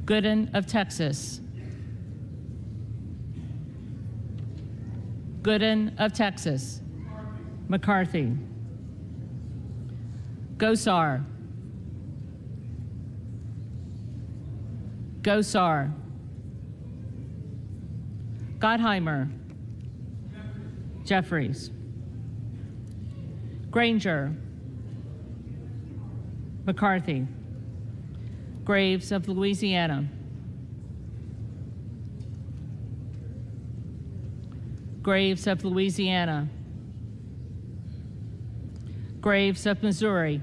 Gooden of Texas. Gooden of Texas. McCarthy. Gosar. Gosar. Gottheimer. Jeffries. Granger. McCarthy. Graves of Louisiana. Graves of Louisiana. Graves of Missouri.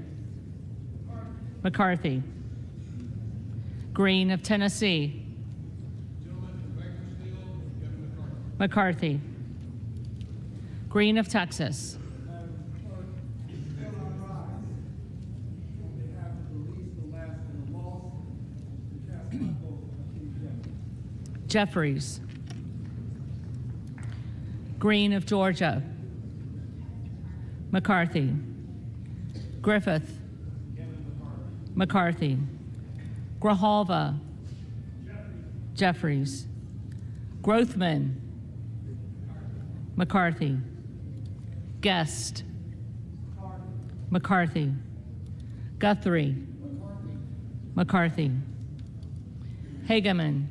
McCarthy. Green of Tennessee. McCarthy. Green of Texas. Jeffries. Green of Georgia. McCarthy. Griffith. McCarthy. Grijalva. Jeffries. Grothman. McCarthy. Guest. McCarthy. Guthrie. McCarthy. Hageman.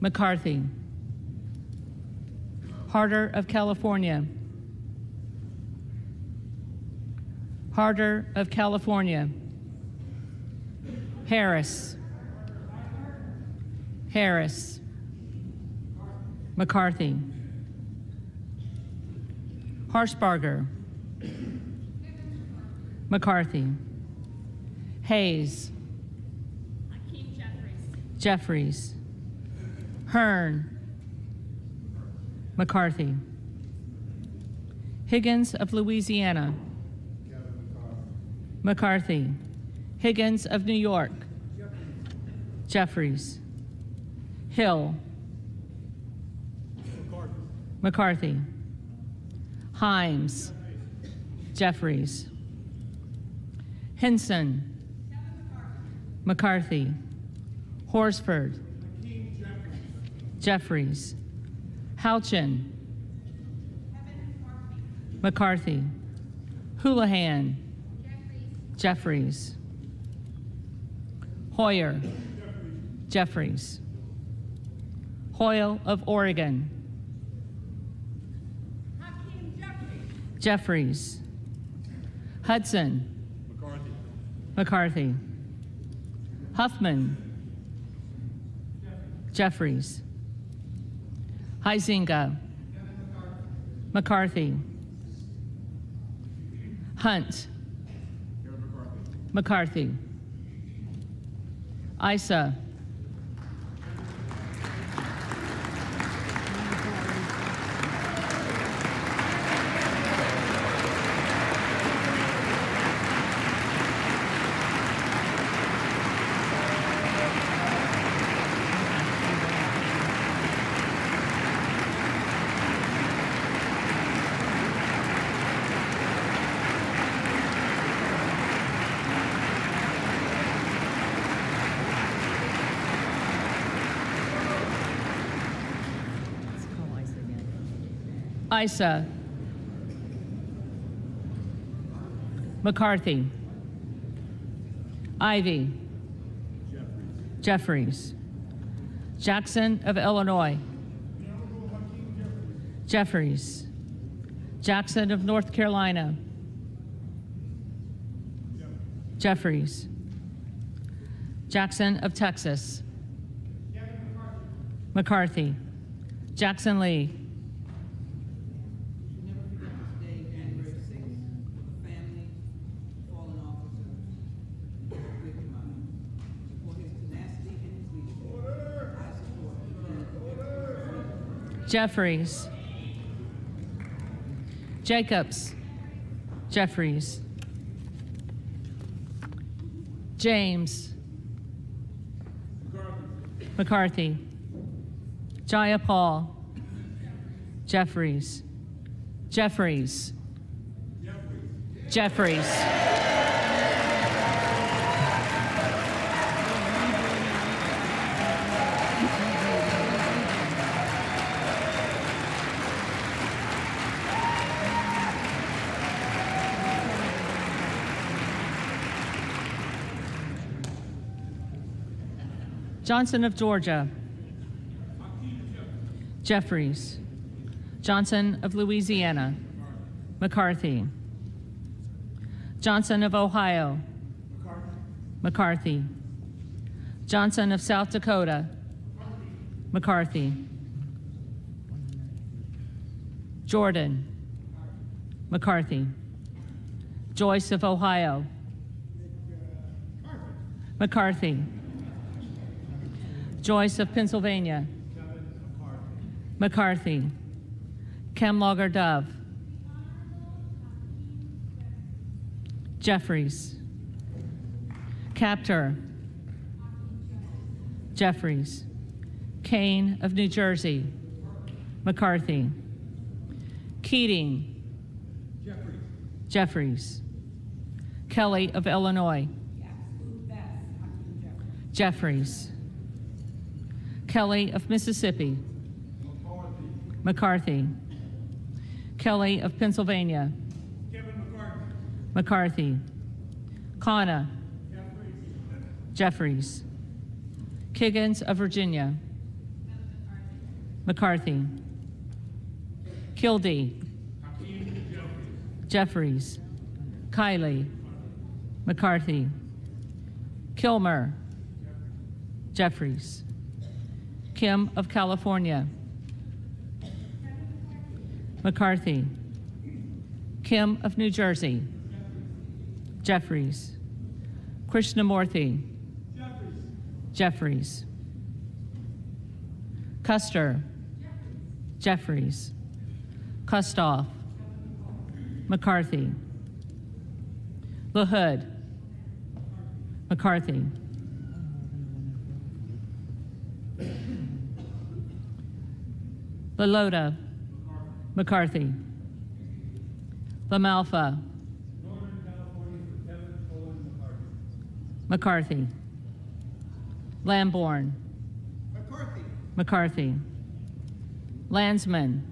McCarthy. Harder of California. Harder of California. Harris. Harris. McCarthy. Harshbarger. McCarthy. Hayes. Jeffries. Hearn. McCarthy. Higgins of Louisiana. McCarthy. Higgins of New York. Jeffries. Hill. McCarthy. Himes. Jeffries. Henson. McCarthy. Horsford. Jeffries. Houchin. McCarthy. Houlihan. Jeffries. Hoyer. Jeffries. Hoyle of Oregon. Jeffries. Hudson. McCarthy. Huffman. Jeffries. Huizinga. McCarthy. Hunt. McCarthy. Issa. Issa. McCarthy. Ivy. Jeffries. Jackson of Illinois. Jeffries. Jackson of North Carolina. Jeffries. Jackson of Texas. McCarthy. Jackson Lee. Jeffries. Jacobs. Jeffries. James. McCarthy. Jayapal. Jeffries. Jeffries. Jeffries. Johnson of Georgia. Jeffries. Johnson of Louisiana. McCarthy. Johnson of Ohio. McCarthy. Johnson of South Dakota. McCarthy. Jordan. McCarthy. Joyce of Ohio. McCarthy. Joyce of Pennsylvania. McCarthy. Kemlogger Dove. Jeffries. Captor. Jeffries. Kane of New Jersey. McCarthy. Keating. Jeffries. Kelly of Illinois. Jeffries. Kelly of Mississippi. McCarthy. Kelly of Pennsylvania. McCarthy. Kana. Jeffries. Kiggins of Virginia. McCarthy. Kildee. Jeffries. Kiley. McCarthy. Kilmer. Jeffries. Kim of California. McCarthy. Kim of New Jersey. Jeffries. Krishnamurthy. Jeffries. Custer. Jeffries. Kustoff. McCarthy. LaHood. McCarthy. LaLota. McCarthy. LaMalfa. McCarthy. Lamborn. McCarthy. Landsman.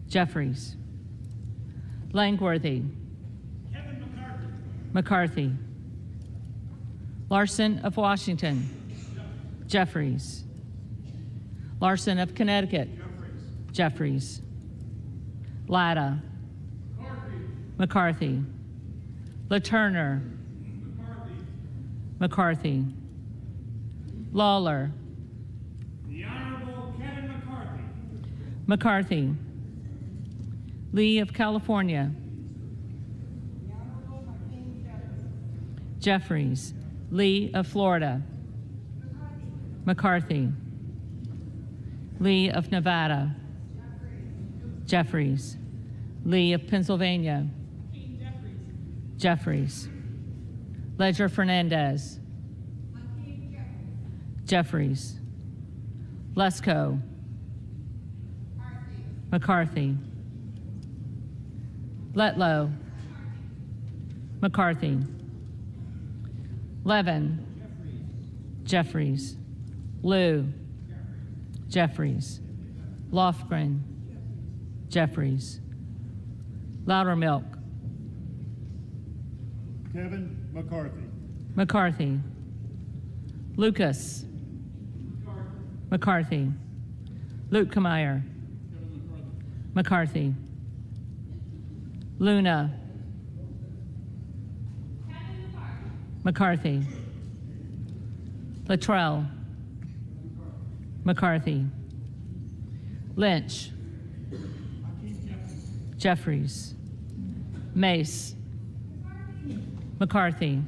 Jeffries. Langworthy. McCarthy. Larson of Washington. Jeffries. Larson of Connecticut. Jeffries. Latta. McCarthy. LaTurner. McCarthy. Lawler. The Honorable Kevin McCarthy. McCarthy. Lee of California. The Honorable Hakeem Jeffries. Lee of Florida. McCarthy. Lee of Nevada. Jeffries. Lee of Pennsylvania. Jeffries. Ledger Fernandez. Jeffries. Lesko. McCarthy. Letlow. McCarthy. Levin. Jeffries. Liu. Jeffries. Lofgren. Jeffries. Loudermilk. Kevin McCarthy. McCarthy. Lucas. McCarthy. Luetkemeyer. McCarthy. Luna. McCarthy. Luttrell. McCarthy. Lynch. Jeffries. Mace. McCarthy.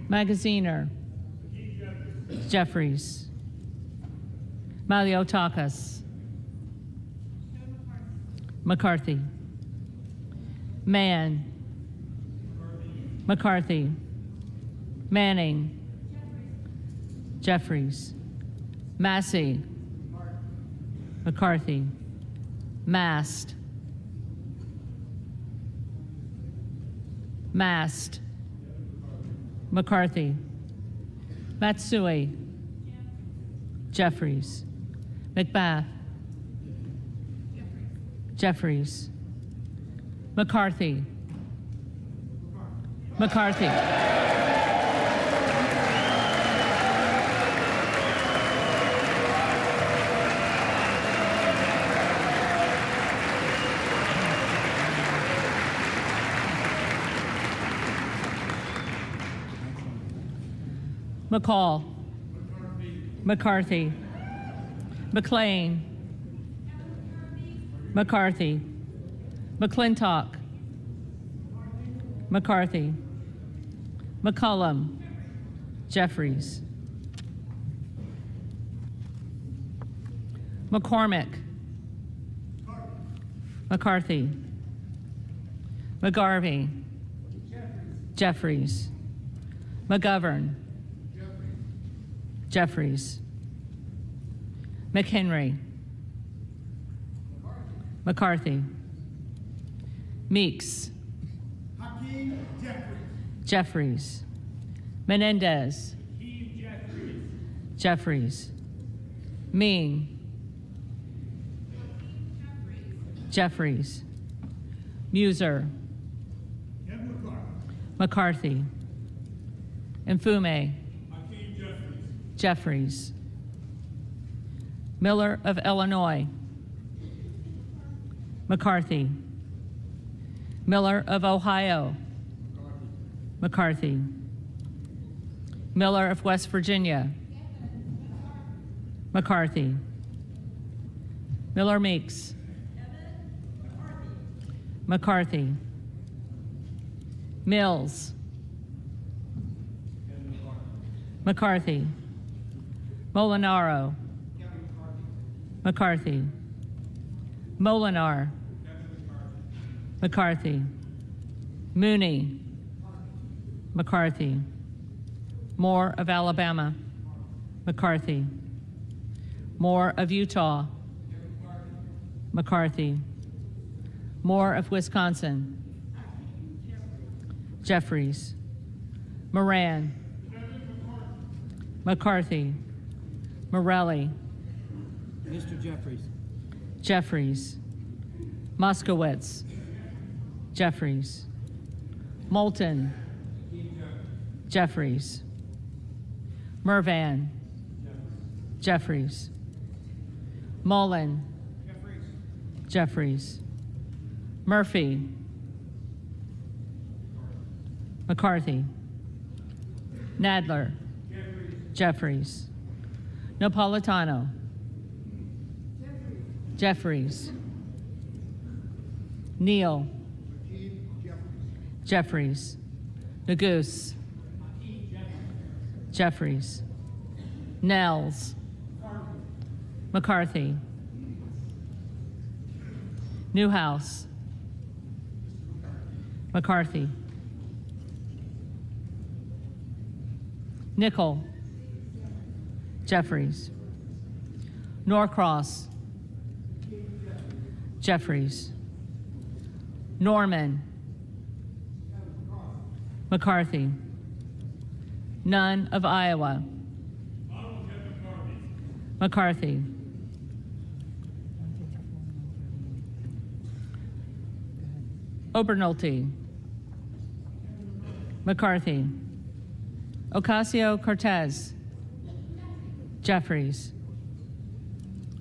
Magaziner. Jeffries. Maliotakis. McCarthy. Mann. McCarthy. Manning. Jeffries. Massey. McCarthy. Mast. Mast. McCarthy. Matsui. Jeffries. McBath. Jeffries. McCarthy. McCarthy. McCall. McCarthy. McLean. McCarthy. McClintock. McCarthy. McCullum. Jeffries. McCormick. McCarthy. McGarvey. Jeffries. McGovern. Jeffries. McHenry. McCarthy. Meeks. Hakeem Jeffries. Jeffries. Menendez. Hakeem Jeffries. Jeffries. Mean. Jeffries. Muser. Kevin McCarthy. McCarthy. Mfume. Hakeem Jeffries. Jeffries. Miller of Illinois. McCarthy. Miller of Ohio. McCarthy. Miller of West Virginia. McCarthy. Miller Meeks. McCarthy. Mills. McCarthy. Molinaro. McCarthy. Molinar. McCarthy. Mooney. McCarthy. Moore of Alabama. McCarthy. Moore of Utah. McCarthy. Moore of Wisconsin. Jeffries. Moran. McCarthy. Morelli. Mr. Jeffries. Jeffries. Moskowitz. Jeffries. Moulton. Jeffries. Mervan. Jeffries. Mullen. Jeffries. Murphy. McCarthy. Nadler. Jeffries. Napolitano. Jeffries. Neal. Jeffries. Nagoose. Jeffries. Nels. McCarthy. Newhouse. McCarthy. Nickel. Jeffries. Norcross. Jeffries. Norman. McCarthy. Nunn of Iowa. McCarthy. Obernolte. McCarthy. Ocasio-Cortez. Jeffries.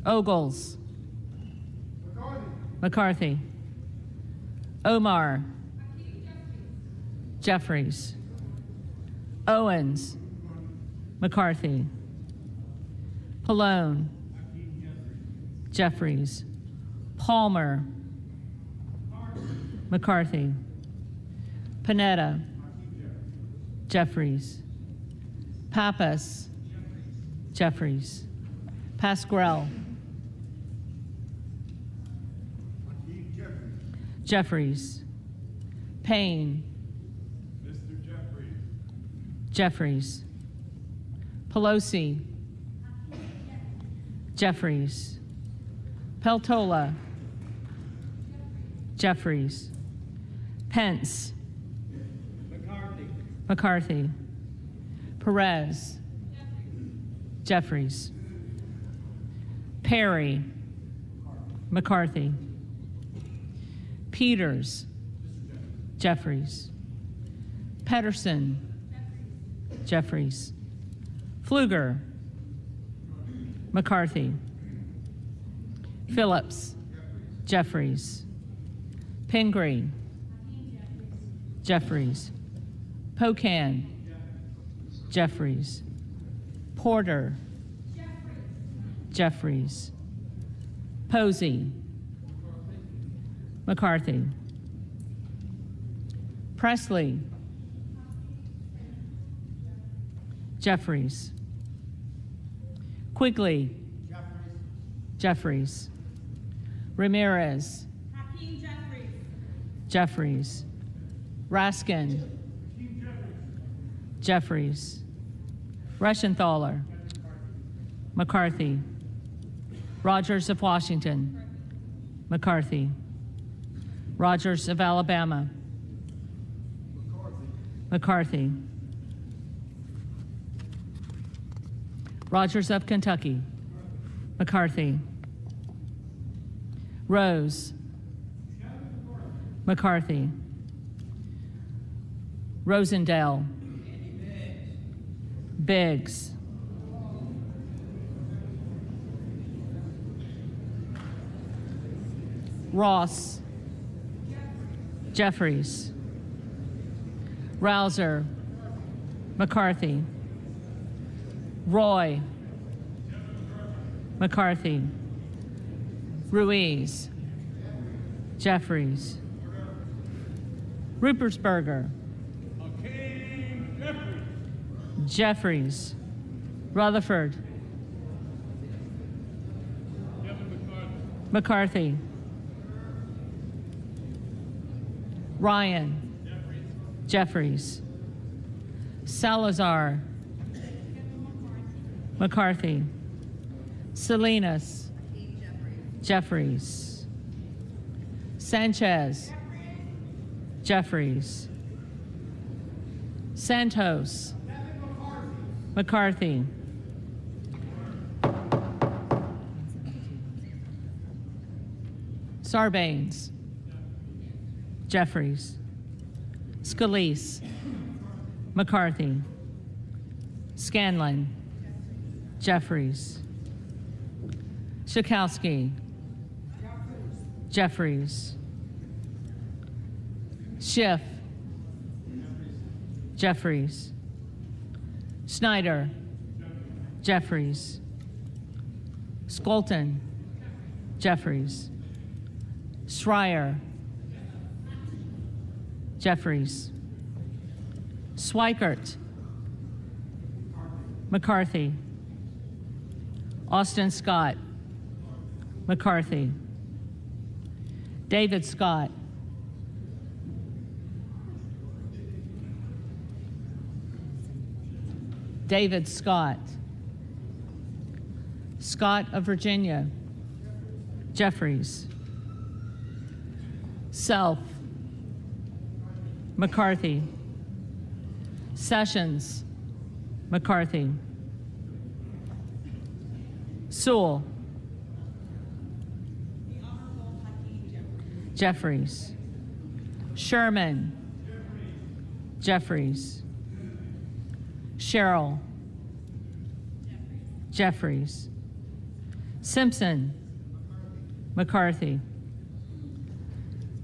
Ogles. McCarthy. Omar. Jeffries. Owens. McCarthy. Pallone. Jeffries. Palmer. McCarthy. Panetta. Jeffries. Pappas. Jeffries. Pasquarel. Jeffries. Payne. Mr. Jeffries. Jeffries. Pelosi. Jeffries. Peltola. Jeffries. Pence. McCarthy. Perez. Jeffries. Perry. McCarthy. Peters. Jeffries. Pedersen. Jeffries. Pfluger. McCarthy. Phillips. Jeffries. Pingree. Jeffries. Pocan. Jeffries. Porter. Jeffries. Posey. McCarthy. Presley. Jeffries. Quigley. Jeffries. Ramirez. Jeffries. Raskin. Jeffries. Reschenthaler. McCarthy. Rogers of Washington. McCarthy. Rogers of Alabama. McCarthy. Rogers of Kentucky. McCarthy. Rose. McCarthy. Rosendale. Biggs. Ross. Jeffries. Rouser. McCarthy. Roy. McCarthy. Ruiz. Jeffries. Rupersberger. Jeffries. Rutherford. McCarthy. Ryan. Jeffries. Salazar. McCarthy. Salinas. Jeffries. Sanchez. Jeffries. Santos. McCarthy. Sarbanes. Jeffries. Scalise. McCarthy. Scanlon. Jeffries. Schakowsky. Jeffries. Schiff. Jeffries. Schneider. Jeffries. Skolton. Jeffries. Schreier. Jeffries. Swikert. McCarthy. Austin Scott. McCarthy. David Scott. David Scott. Scott of Virginia. Jeffries. Self. McCarthy. Sessions. McCarthy. Sewell. Jeffries. Sherman. Jeffries. Sherrill. Jeffries. Simpson. McCarthy.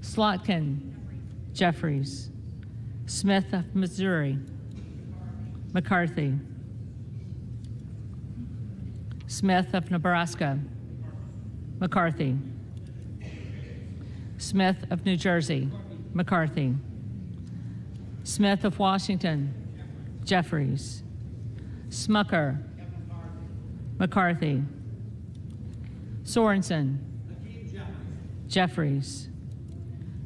Slotkin. Jeffries. Smith of Missouri. McCarthy. Smith of Nebraska. McCarthy. Smith of New Jersey. McCarthy. Smith of Washington. Jeffries. Smucker. McCarthy. Sorensen. Jeffries.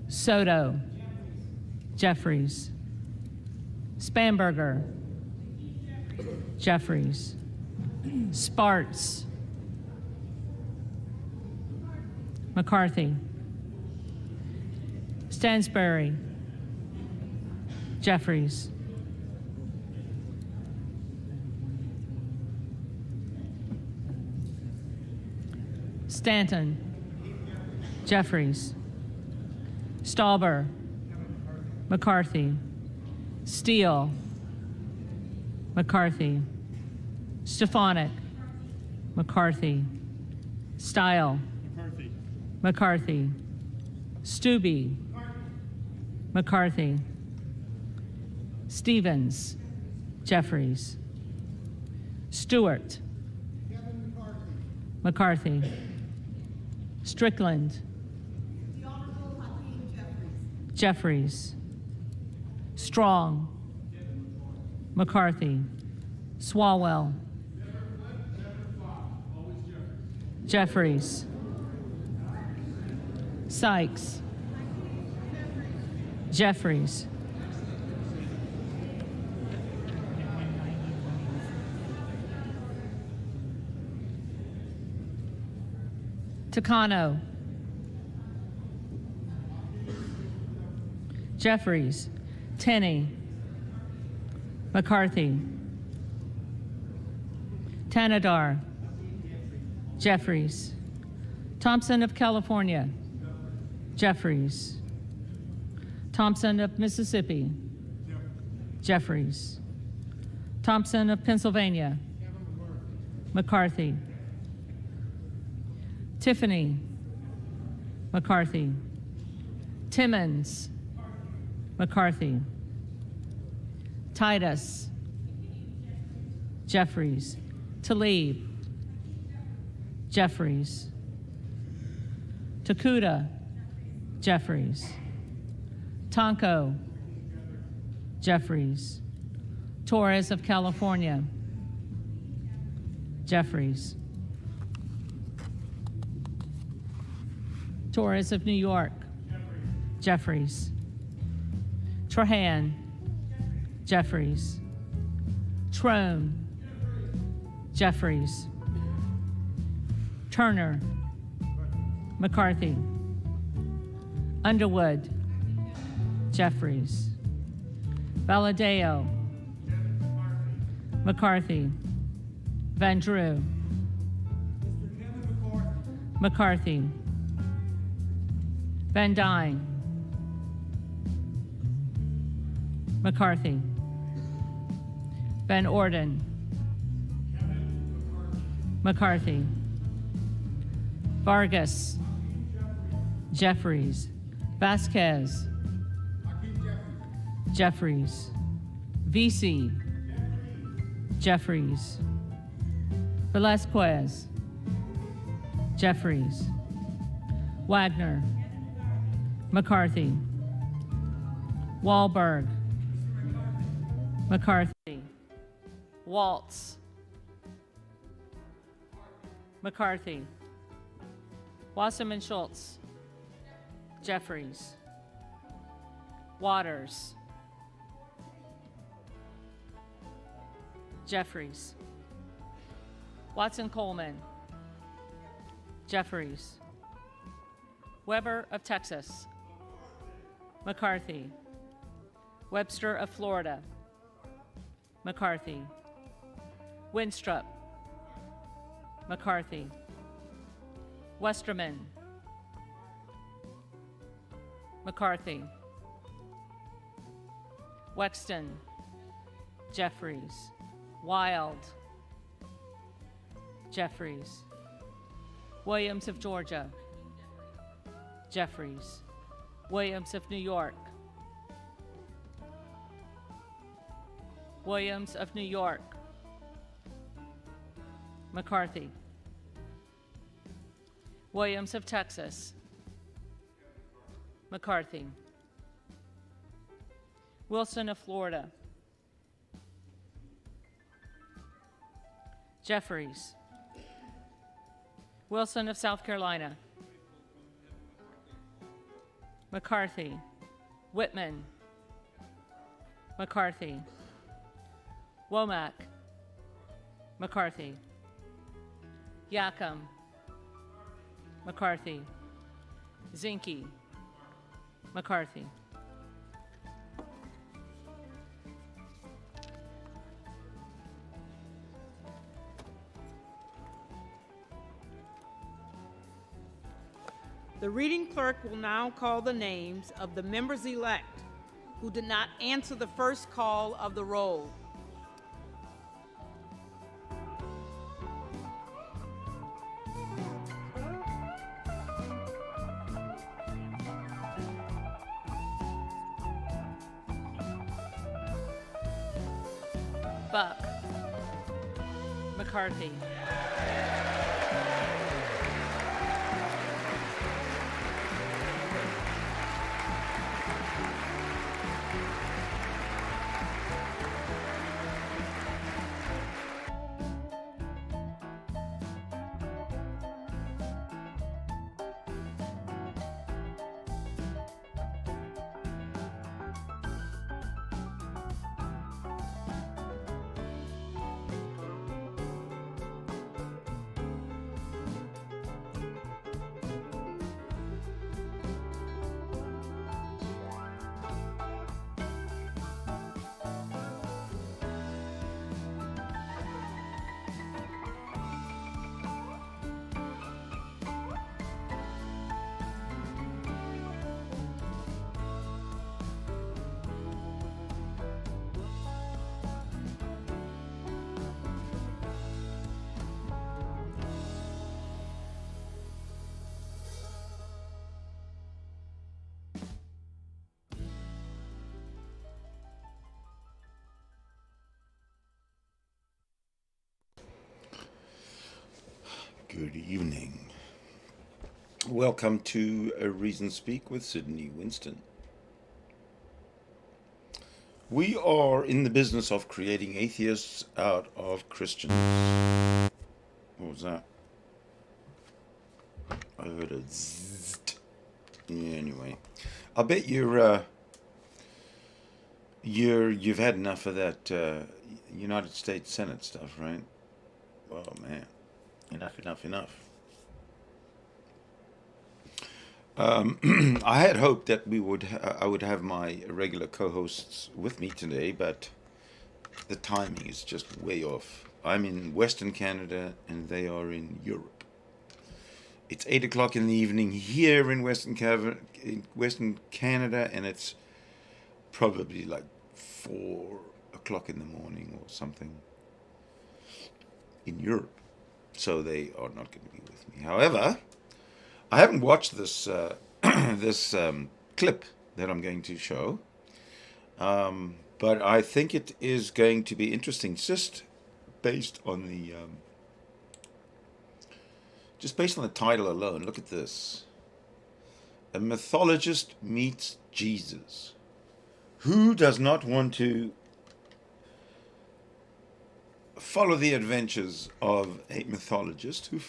Soto. Jeffries. Spanberger. Jeffries. Sparts. McCarthy. Stansbury. Jeffries. Stanton. Jeffries. Stauber. McCarthy. Steele. McCarthy. Stefanik. McCarthy. Style. McCarthy. Stubbe. McCarthy. Stevens. Jeffries. Stewart. McCarthy. Strickland. Jeffries. Strong. McCarthy. Swalwell. Jeffries. Sykes. Jeffries. Takano. Jeffries. Tenney. McCarthy. Tanadar. Jeffries. Thompson of California. Jeffries. Thompson of Mississippi. Jeffries. Thompson of Pennsylvania. McCarthy. Tiffany. McCarthy. Timmons. McCarthy. Titus. Jeffries. Talib. Jeffries. Takuda. Jeffries. Tonko. Jeffries. Torres of California. Jeffries. Torres of New York. Jeffries. Trahan. Jeffries. Trone. Jeffries. Turner. McCarthy. Underwood. Jeffries. Valadeo. McCarthy. Van Drew. McCarthy. Van Dyne. McCarthy. Van Orden. McCarthy. Vargas. Jeffries. Vasquez. Jeffries. VC. Jeffries. Velasquez. Jeffries. Wagner. McCarthy. Wahlberg. McCarthy. Waltz. McCarthy. Wasserman Schultz. Jeffries. Waters. Jeffries. Watson Coleman. Jeffries. Weber of Texas. McCarthy. Webster of Florida. McCarthy. Winstrup. McCarthy. Westerman. McCarthy. Wexton. Jeffries. Wild. Jeffries. Williams of Georgia. Jeffries. Williams of New York. Williams of New York. McCarthy. Williams of Texas. McCarthy. Wilson of Florida. Jeffries. Wilson of South Carolina. McCarthy. Whitman. McCarthy. Womack. McCarthy. Yackham. McCarthy. Zinke. McCarthy. The reading clerk will now call the names of the members-elect who did not answer the first call of the roll. Buck. McCarthy. Good evening. Welcome to A Reason Speak with Sydney Winston. We are in the business of creating atheists out of Christians. What was that? I heard a zzzt. Yeah, anyway, I bet you've had enough of that United States Senate stuff, right? Oh man. Enough. I had hoped that I would have my regular co-hosts with me today, but the timing is just way off. I'm in Western Canada and they are in Europe. It's 8 o'clock in the evening here in Western Canada, and it's probably like 4 o'clock in the morning or something in Europe. So they are not going to be with me. However, I haven't watched this clip that I'm going to show, but I think it is going to be interesting, just based on the title alone. Look at this: a mythologist meets Jesus. Who does not want to follow the adventures of a mythologist who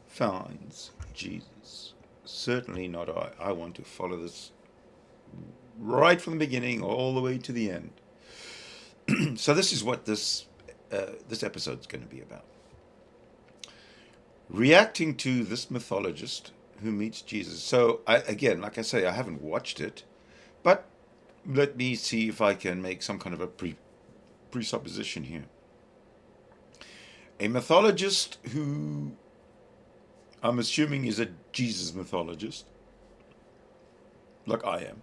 finds Jesus? Certainly not I. I want to follow this right from the beginning all the way to the end. So this is what this episode is going to be about. Reacting to this mythologist who meets Jesus. So again, like I say, I haven't watched it, but let me see if I can make some kind of a presupposition here. A mythologist who I'm assuming is a Jesus mythologist, like I am.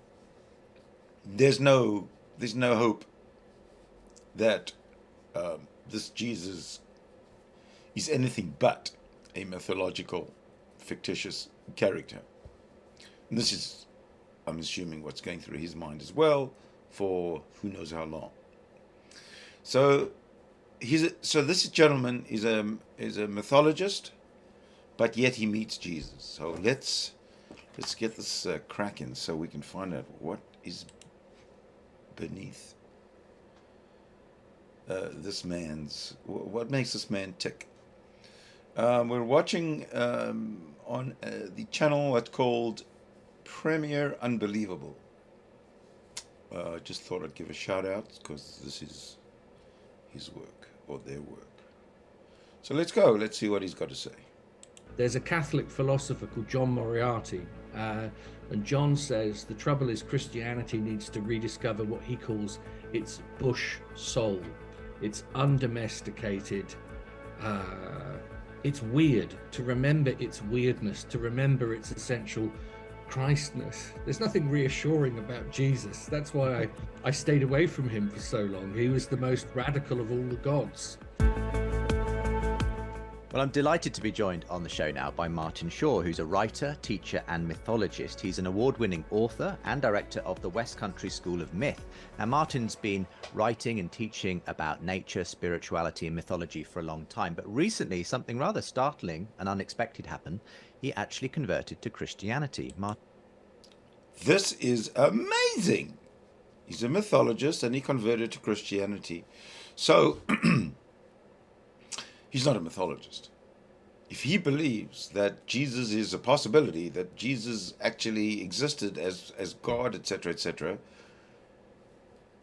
There's no hope that this Jesus is anything but a mythological, fictitious character. And this is, I'm assuming, what's going through his mind as well for who knows how long. So this gentleman is a mythologist, but yet he meets Jesus. So let's get this cracking so we can find out what is beneath what makes this man tick. We're watching on the channel what's called Premier Unbelievable. Just thought I'd give a shout out because this is his work, or their work. So let's go. Let's see what he's got to say. There's a Catholic philosopher called John Moriarty, and John says the trouble is Christianity needs to rediscover what he calls its bush soul. It's undomesticated. It's weird. To remember its weirdness, to remember its essential Christness. There's nothing reassuring about Jesus. That's why I stayed away from him for so long. He was the most radical of all the gods. Well, I'm delighted to be joined on the show now by Martin Shaw, who's a writer, teacher, and mythologist. He's an award-winning author and director of the West Country School of Myth. Now, Martin's been writing and teaching about nature, spirituality, and mythology for a long time. But recently, something rather startling and unexpected happened. He actually converted to Christianity. This is amazing. He's a mythologist and he converted to Christianity. So, he's not a mythologist. If he believes that Jesus is a possibility, that Jesus actually existed as God, etc.,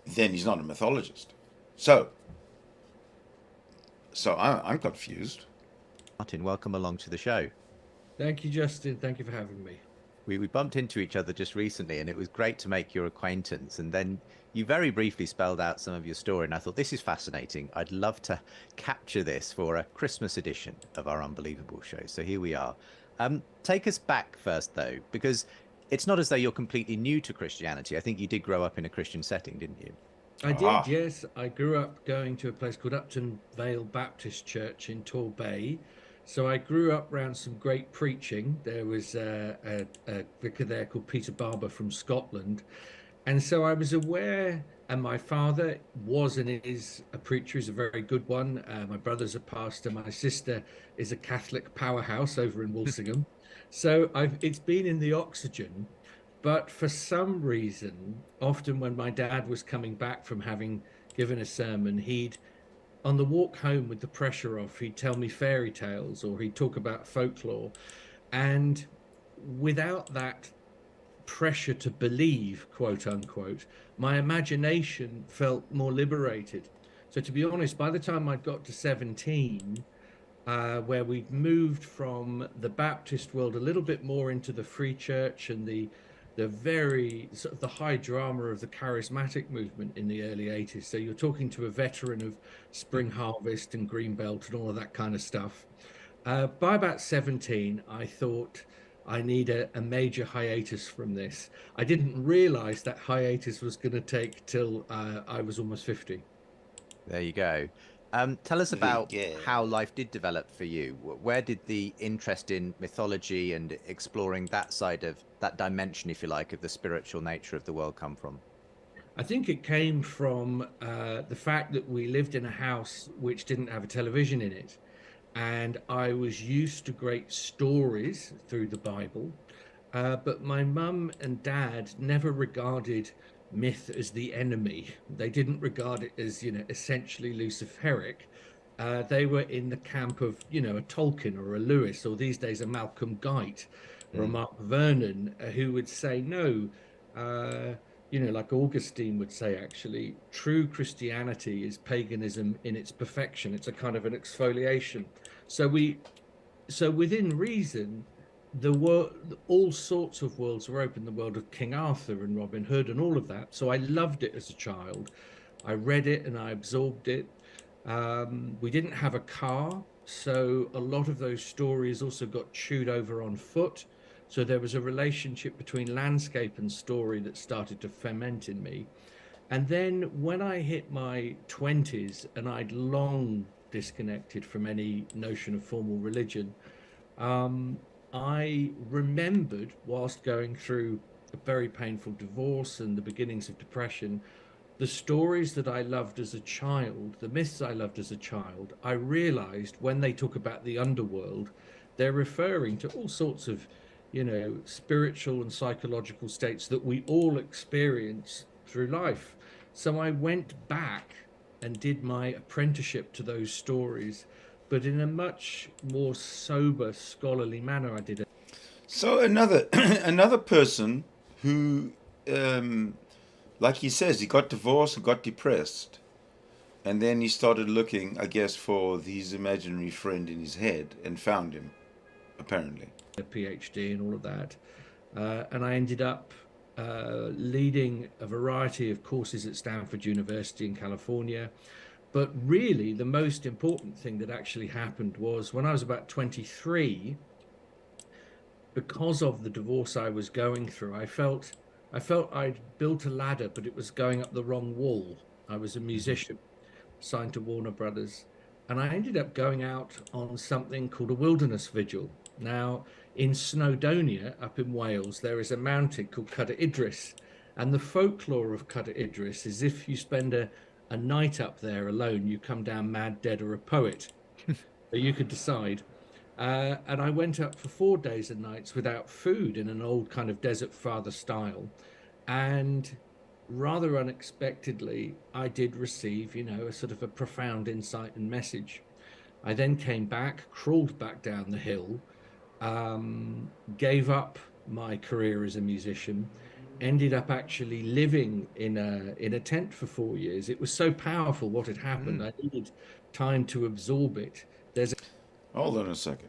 then he's not a mythologist. So I'm confused. Martin, welcome along to the show. Thank you, Justin. Thank you for having me. We bumped into each other just recently, and it was great to make your acquaintance. And then you very briefly spelled out some of your story, and I thought, this is fascinating. I'd love to capture this for a Christmas edition of our Unbelievable show. So here we are. Take us back first, though, because it's not as though you're completely new to Christianity. I think you did grow up in a Christian setting, didn't you? I did, yes. I grew up going to a place called Upton Vale Baptist Church in Torbay. So I grew up around some great preaching. There was a vicar there called Peter Barber from Scotland. And so I was aware, and my father was and is a preacher, is a very good one. My brother's a pastor. My sister is a Catholic powerhouse over in Walsingham. So it's been in the oxygen. But for some reason, often when my dad was coming back from having given a sermon, on the walk home with the pressure off, he'd tell me fairy tales or he'd talk about folklore. And without that pressure to believe, quote unquote, my imagination felt more liberated. So to be honest, by the time I got to 17, where we'd moved from the Baptist world a little bit more into the free church and the very sort of the high drama of the charismatic movement in the early 80s. So you're talking to a veteran of Spring Harvest and Greenbelt and all of that kind of stuff. By about 17, I thought I need a major hiatus from this. I didn't realize that hiatus was going to take till I was almost 50. There you go. Tell us about how life did develop for you. Where did the interest in mythology and exploring that side of that dimension, if you like, of the spiritual nature of the world come from? I think it came from the fact that we lived in a house which didn't have a television in it. And I was used to great stories through the Bible. But my mum and dad never regarded myth as the enemy. They didn't regard it as, essentially Luciferic. They were in the camp of, a Tolkien or a Lewis, or these days a Malcolm Guite or a Mark Vernon, who would say, no, like Augustine would say, actually, true Christianity is paganism in its perfection. It's a kind of an exfoliation. So within reason, all sorts of worlds were open. The world of King Arthur and Robin Hood and all of that. So I loved it as a child. I read it and I absorbed it. We didn't have a car, so a lot of those stories also got chewed over on foot. So there was a relationship between landscape and story that started to ferment in me. And then when I hit my 20s and I'd long disconnected from any notion of formal religion, I remembered, whilst going through a very painful divorce and the beginnings of depression, the stories that I loved as a child, the myths I loved as a child. I realized when they talk about the underworld, they're referring to all sorts of, spiritual and psychological states that we all experience through life. So I went back and did my apprenticeship to those stories, but in a much more sober, scholarly manner. I did it. So another person who, like he says, he got divorced and got depressed, and then he started looking, I guess, for his imaginary friend in his head and found him, apparently. A PhD and all of that, and I ended up leading a variety of courses at Stanford University in California. But really, the most important thing that actually happened was when I was about 23, because of the divorce I was going through, I felt I'd built a ladder, but it was going up the wrong wall. I was a musician, signed to Warner Brothers, and I ended up going out on something called a wilderness vigil. Now, in Snowdonia, up in Wales, there is a mountain called Cadair Idris, and the folklore of Cadair Idris is if you spend a night up there alone, you come down mad, dead, or a poet. So you could decide. And I went up for 4 days and nights without food in an old kind of desert father style. And rather unexpectedly, I did receive, a sort of a profound insight and message. I then came back, crawled back down the hill, gave up my career as a musician, ended up actually living in a tent for 4 years. It was so powerful what had happened. I needed time to absorb it. Hold on a second.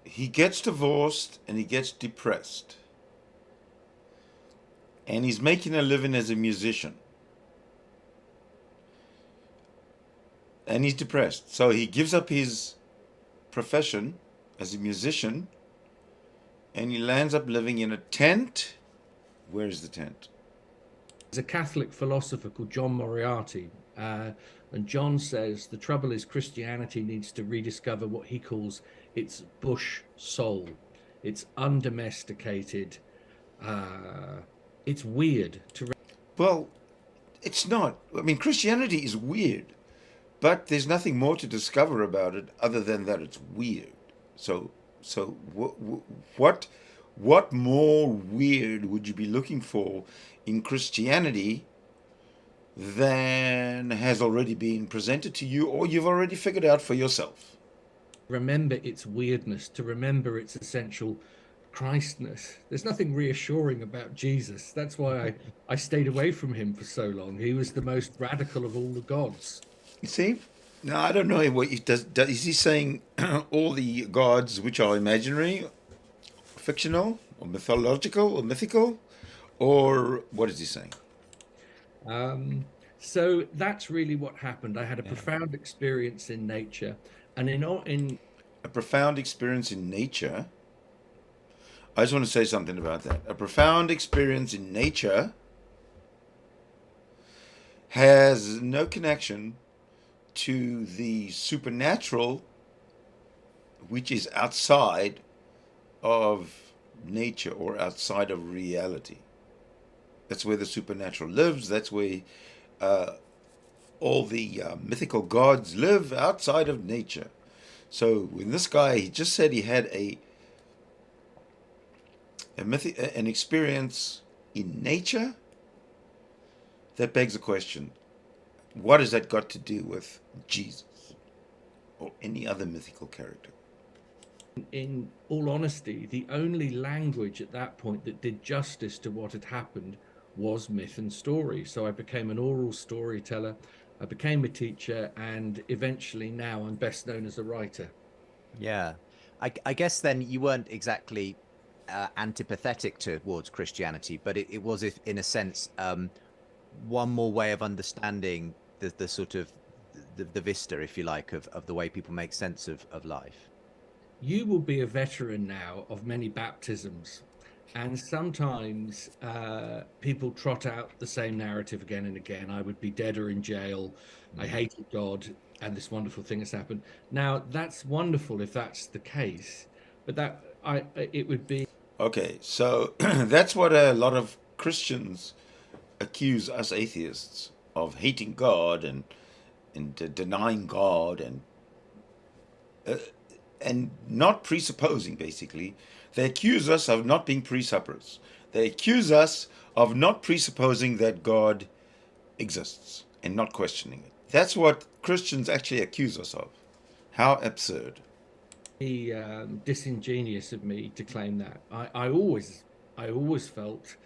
He gets divorced and he gets depressed. And he's making a living as a musician. And he's depressed. So he gives up his profession as a musician and he lands up living in a tent. Where is the tent? There's a Catholic philosopher called John Moriarty. And John says the trouble is Christianity needs to rediscover what he calls its bush soul. It's undomesticated. It's weird to. Well, it's not. I mean, Christianity is weird, but there's nothing more to discover about it other than that it's weird. So what more weird would you be looking for in Christianity than has already been presented to you or you've already figured out for yourself? Remember its weirdness, to remember its essential Christness. There's nothing reassuring about Jesus. That's why I stayed away from him for so long. He was the most radical of all the gods. You see? Now, I don't know what he does. Is he saying all the gods which are imaginary, fictional, or mythological, or mythical? Or what is he saying? So that's really what happened. I had a profound experience in nature, and in A profound experience in nature. I just want to say something about that. A profound experience in nature has no connection to the supernatural, which is outside of nature or outside of reality. That's where the supernatural lives. That's where all the mythical gods live, outside of nature. So when this guy, he just said he had an experience in nature, that begs the question, what has that got to do with Jesus or any other mythical character? in all honesty, the only language at that point that did justice to what had happened was myth and story. So I became an oral storyteller, I became a teacher, and eventually now I'm best known as a writer. Yeah. I guess then you weren't exactly antipathetic towards Christianity, but it was, in a sense, one more way of understanding the sort of the vista, if you like, of the way people make sense of life. You will be a veteran now of many baptisms, and sometimes people trot out the same narrative again and again. I would be dead or in jail. I hated God, and this wonderful thing has happened. Now, that's wonderful if that's the case, but it would be. Okay, so that's what a lot of Christians accuse us atheists of, hating God and denying God and not presupposing, basically. They accuse us of not being presuppers. They accuse us of not presupposing that God exists and not questioning it. That's what Christians actually accuse us of. How absurd. Disingenuous of me to claim that. I always felt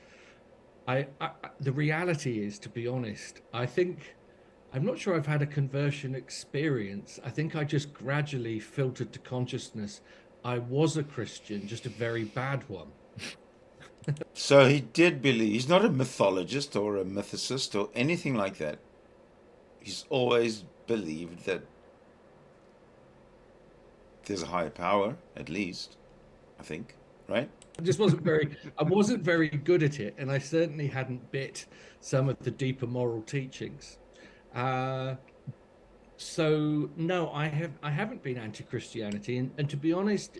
the reality is, to be honest, I'm not sure I've had a conversion experience. I think I just gradually filtered to consciousness I was a Christian, just a very bad one. So he did believe. He's not a mythologist or a mythicist or anything like that. He's always believed that there's a higher power, at least, I think, right? I wasn't very good at it, and I certainly hadn't bit some of the deeper moral teachings. So no, I haven't been anti-Christianity, and to be honest,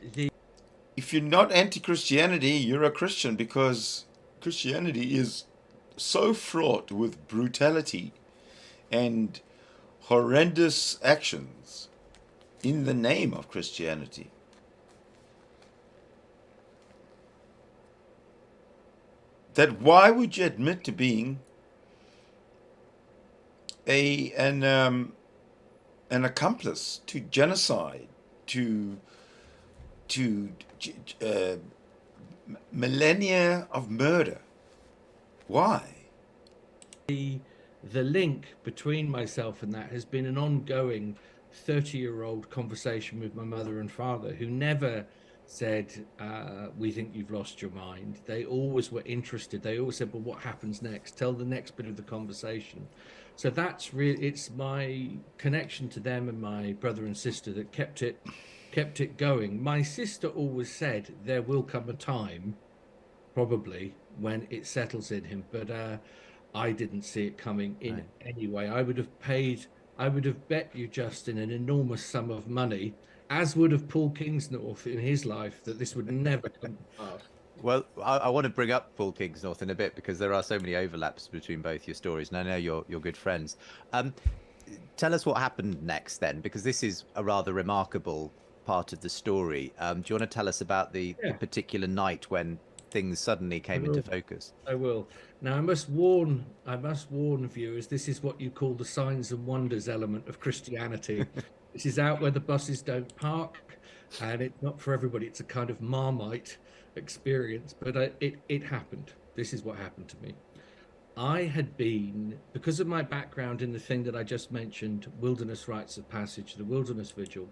If you're not anti-Christianity, you're a Christian, because Christianity is so fraught with brutality and horrendous actions in the name of Christianity. That why would you admit to being an accomplice to genocide, to uh, millennia of murder? Why? the link between myself and that has been an ongoing 30-year-old conversation with my mother and father, who never said, we think you've lost your mind. They always were interested. They always said, well, what happens next? Tell the next bit of the conversation. So that's really, it's my connection to them and my brother and sister that kept it going. My sister always said there will come a time, probably, when it settles in him, but I didn't see it coming in any way. I would have bet you, Justin, an enormous sum of money, as would have Paul Kingsnorth in his life, that this would never come to pass. Well, I want to bring up Paul Kingsnorth in a bit, because there are so many overlaps between both your stories, and I know you're good friends. Tell us what happened next then, because this is a rather remarkable part of the story. Do you want to tell us about the particular night when things suddenly came into focus? I will. Now, I must warn viewers, this is what you call the signs and wonders element of Christianity. This is out where the buses don't park, and it's not for everybody. It's a kind of Marmite experience, but it happened. This is what happened to me. I had been, because of my background in the thing that I just mentioned, Wilderness Rites of Passage, the Wilderness Vigil,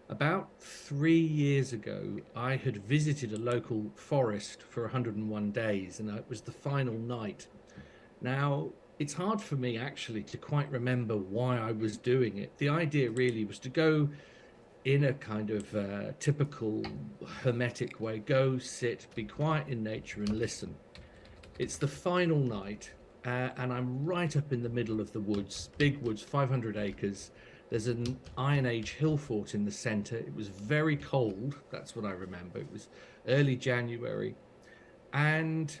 about 3 years ago, I had visited a local forest for 101 days, and it was the final night. Now, it's hard for me actually to quite remember why I was doing it. The idea really was to go in a kind of typical hermetic way, go sit, be quiet in nature and listen. It's the final night, and I'm right up in the middle of the woods, big woods, 500 acres. There's an Iron Age hill fort in the center. It was very cold. That's what I remember. It was early January. And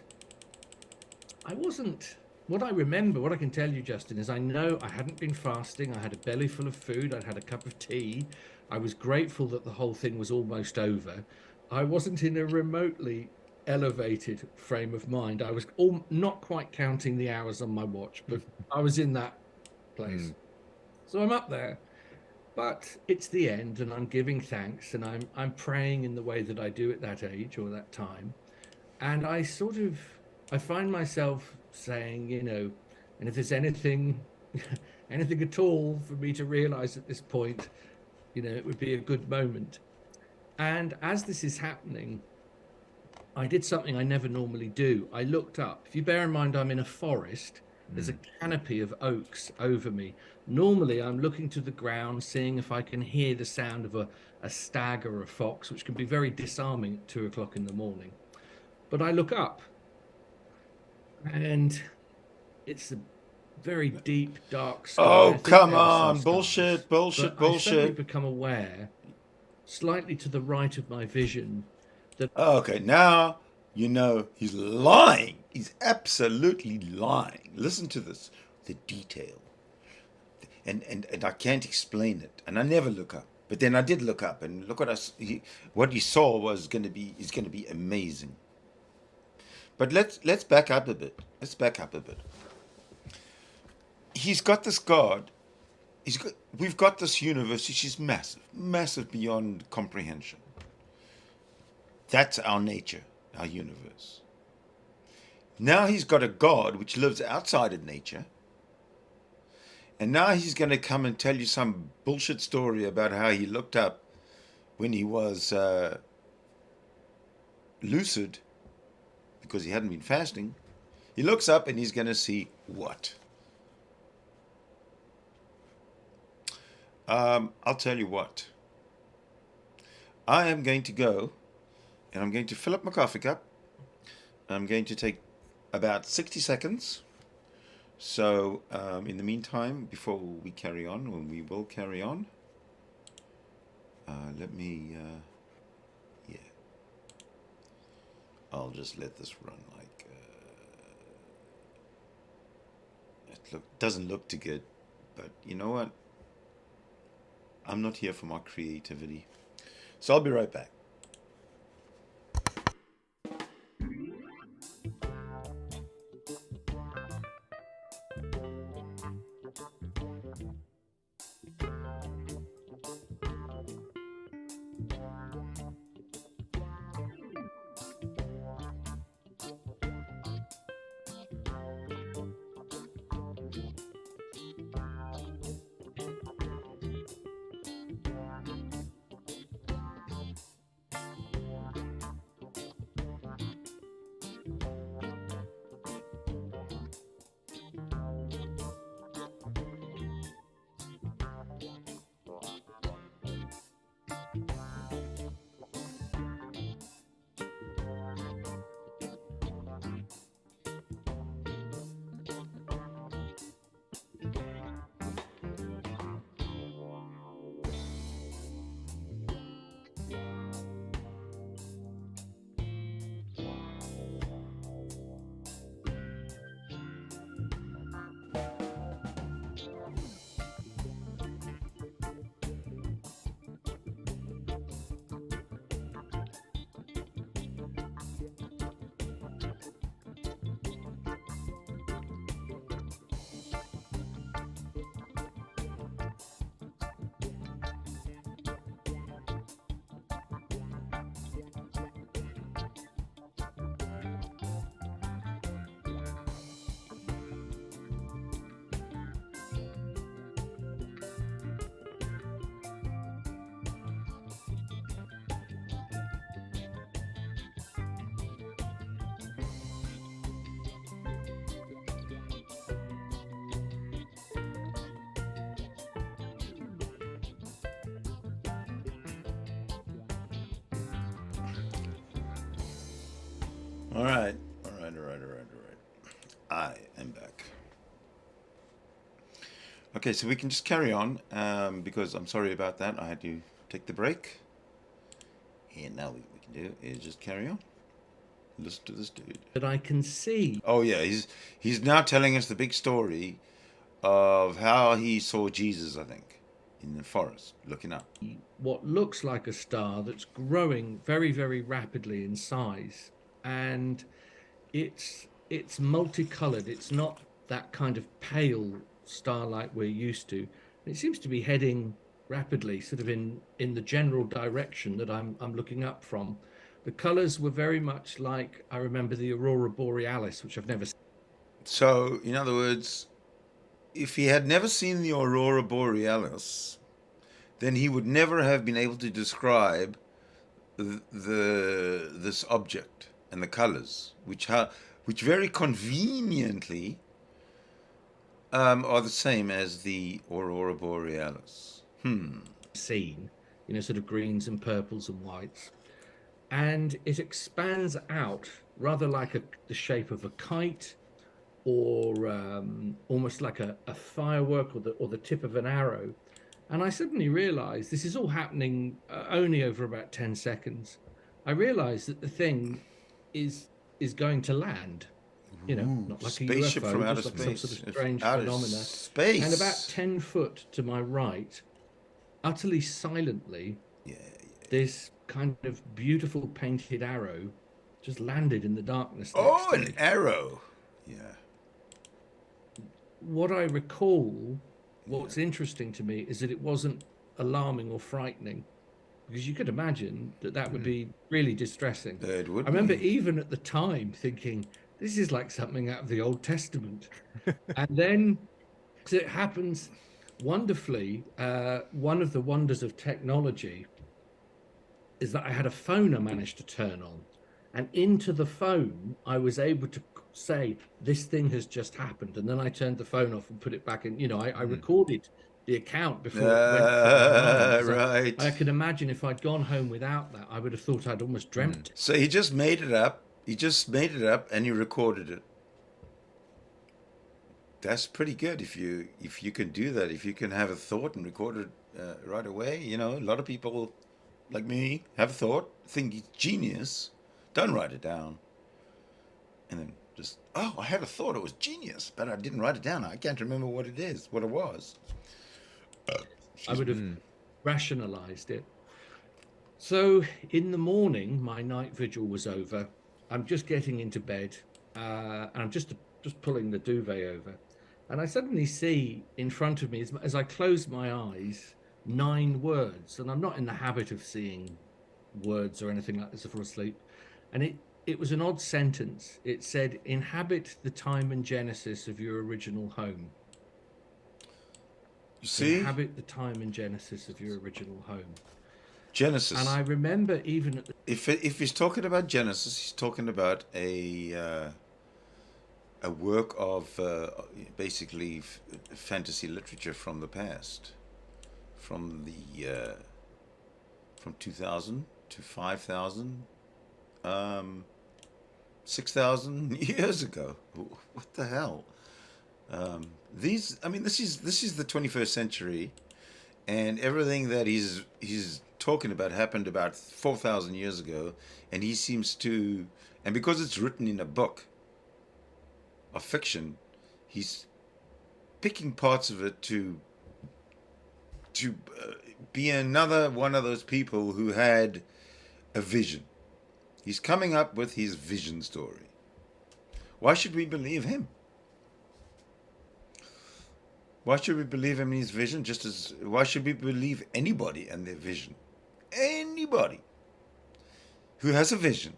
what I remember, what I can tell you, Justin, is I know I hadn't been fasting. I had a belly full of food. I'd had a cup of tea. I was grateful that the whole thing was almost over. I wasn't in a remotely elevated frame of mind. I was not quite counting the hours on my watch, but I was in that place. So I'm up there, but it's the end, and I'm giving thanks, and I'm praying in the way that I do at that age or that time. And I find myself saying, and if there's anything at all for me to realize at this point, it would be a good moment. And as this is happening, I did something I never normally do. I looked up. If you bear in mind, I'm in a forest. There's a canopy of oaks over me. Normally, I'm looking to the ground, seeing if I can hear the sound of a stag or a fox, which can be very disarming at 2 o'clock in the morning. But I look up, and it's a very deep, dark sky. Oh, come on. Bullshit. I suddenly become aware, slightly to the right of my vision, that... Okay, now he's lying. He's absolutely lying. Listen to this, the detail. And I can't explain it. And I never look up. But then I did look up, and look what he saw is going to be amazing. But let's back up a bit. He's got this God. We've got this universe which is massive beyond comprehension. That's our nature, our universe. Now he's got a God which lives outside of nature. And now he's going to come and tell you some bullshit story about how he looked up when he was lucid, because he hadn't been fasting. He looks up and he's going to see what? I'll tell you what. I am going to go and I'm going to fill up my coffee cup. I'm going to take about 60 seconds So, in the meantime, before we carry on, when we will carry on, let me, yeah, I'll just let this run like, doesn't look too good, but you know what? I'm not here for my creativity. So I'll be right back. All right. I am back. Okay, so we can just carry on, because I'm sorry about that. I had to take the break. And now what we can do is just carry on. Listen to this dude. That I can see. Oh yeah, he's now telling us the big story of how he saw Jesus, I think, in the forest, looking up. What looks like a star that's growing very, very rapidly in size, and it's multicolored. It's not that kind of pale star like we're used to. It seems to be heading rapidly, sort of in the general direction that I'm looking up from. The colors were very much like, I remember the Aurora Borealis, which I've never seen. So, in other words, if he had never seen the Aurora Borealis, then he would never have been able to describe this object and the colors, which very conveniently are the same as the Aurora Borealis. Seen, sort of greens and purples and whites. And it expands out rather like the shape of a kite, or almost like a firework, or the tip of an arrow. And I suddenly realized this is all happening only over about 10 seconds. I realized that the thing is going to land, not like spaceship a UFO, from outer just like some space. sort of strange Outer phenomena. space. And about 10 foot to my right, utterly silently, this kind of beautiful painted arrow just landed in the darkness. Oh, an arrow. Yeah. What I recall, what's interesting to me, is that it wasn't alarming or frightening, because you could imagine that would be really distressing. It would. I remember even at the time thinking, this is like something out of the Old Testament. And then it happens wonderfully. One of the wonders of technology is that I had a phone I managed to turn on, and into the phone I was able to say, this thing has just happened, and then I turned the phone off and put it back in. I recorded the account before it went. Right. I could imagine if I'd gone home without that, I would have thought I'd almost dreamt it. So he just made it up. And he recorded it. That's pretty good if you can do that. If you can have a thought and record it right away. You know, a lot of people like me have a thought, think it's genius, don't write it down, and then just, oh, I had a thought, it was genius, but I didn't write it down. I can't remember what it was. I would have rationalized it. So in the morning, my night vigil was over. I'm just getting into bed, and I'm just pulling the duvet over, and I suddenly see in front of me, as I close my eyes, 9 words. And I'm not in the habit of seeing words or anything like this before asleep. And it was an odd sentence. It said, "Inhabit the time and genesis of your original home." You see, Inhabit the time and genesis of your original home. Genesis. And I remember even at the If he's talking about Genesis, he's talking about a work of basically fantasy literature from the past, from 2000 to 5,000, 6,000 years ago. What the hell? This is the 21st century, and everything that he's talking about happened about 4,000 years ago, and he seems to, and because it's written in a book of fiction, he's picking parts of it to be another one of those people who had a vision. He's coming up with his vision story. Why should we believe him? Why should we believe him in his vision? Why should we believe anybody and their vision? Anybody who has a vision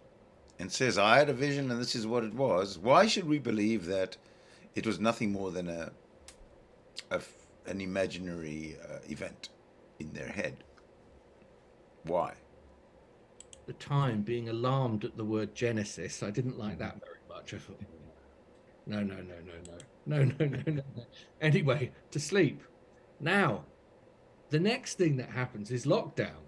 and says, I had a vision and this is what it was, why should we believe that it was nothing more than an imaginary event in their head? Why? the time being alarmed at the word Genesis. I didn't like that very much. I thought, no. Anyway, to sleep. Now, the next thing that happens is lockdown.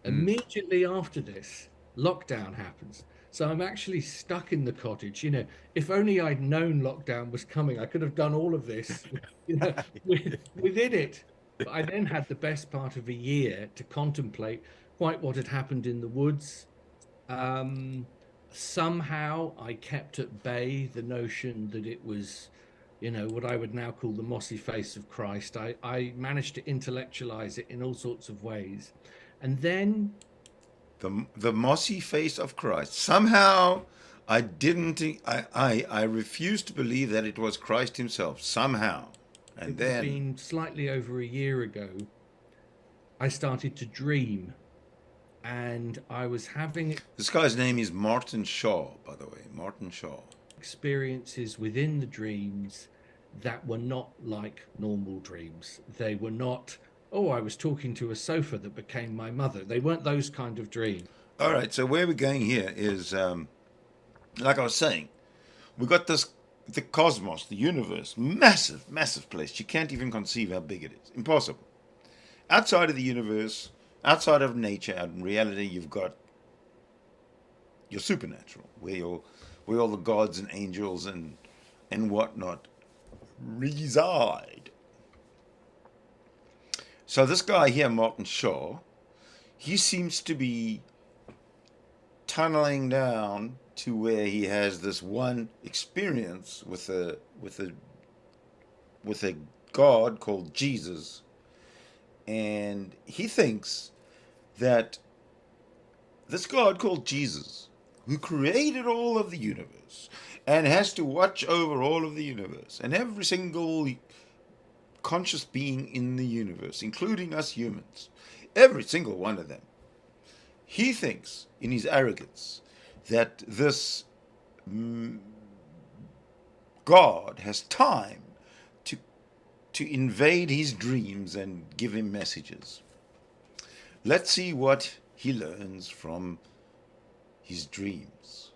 Immediately after this, lockdown happens. So I'm actually stuck in the cottage. You know, if only I'd known lockdown was coming, I could have done all of this, within it. But I then had the best part of a year to contemplate quite what had happened in the woods. Somehow I kept at bay the notion that it was, what I would now call the mossy face of Christ. I managed to intellectualize it in all sorts of ways. And then the mossy face of Christ. Somehow I didn't I refused to believe that it was Christ himself. Somehow. And it then had been slightly over a year ago, I started to dream. And I was having this guy's name is Martin Shaw, by the way. Martin Shaw. Experiences within the dreams that were not like normal dreams. They were not, I was talking to a sofa that became my mother. They weren't those kind of dreams. All right, so where we're going here is, like I was saying, we got the cosmos, the universe, massive place. You can't even conceive how big it is. Impossible. Outside of the universe, outside of nature and reality, you've got your supernatural, where all the gods and angels and whatnot reside. So this guy here, Martin Shaw, he seems to be tunneling down to where he has this one experience with a God called Jesus, and he thinks that this God called Jesus, who created all of the universe and has to watch over all of the universe and every single conscious being in the universe, including us humans, every single one of them, he thinks in his arrogance that this God has time to invade his dreams and give him messages. Let's see what he learns from his dreams.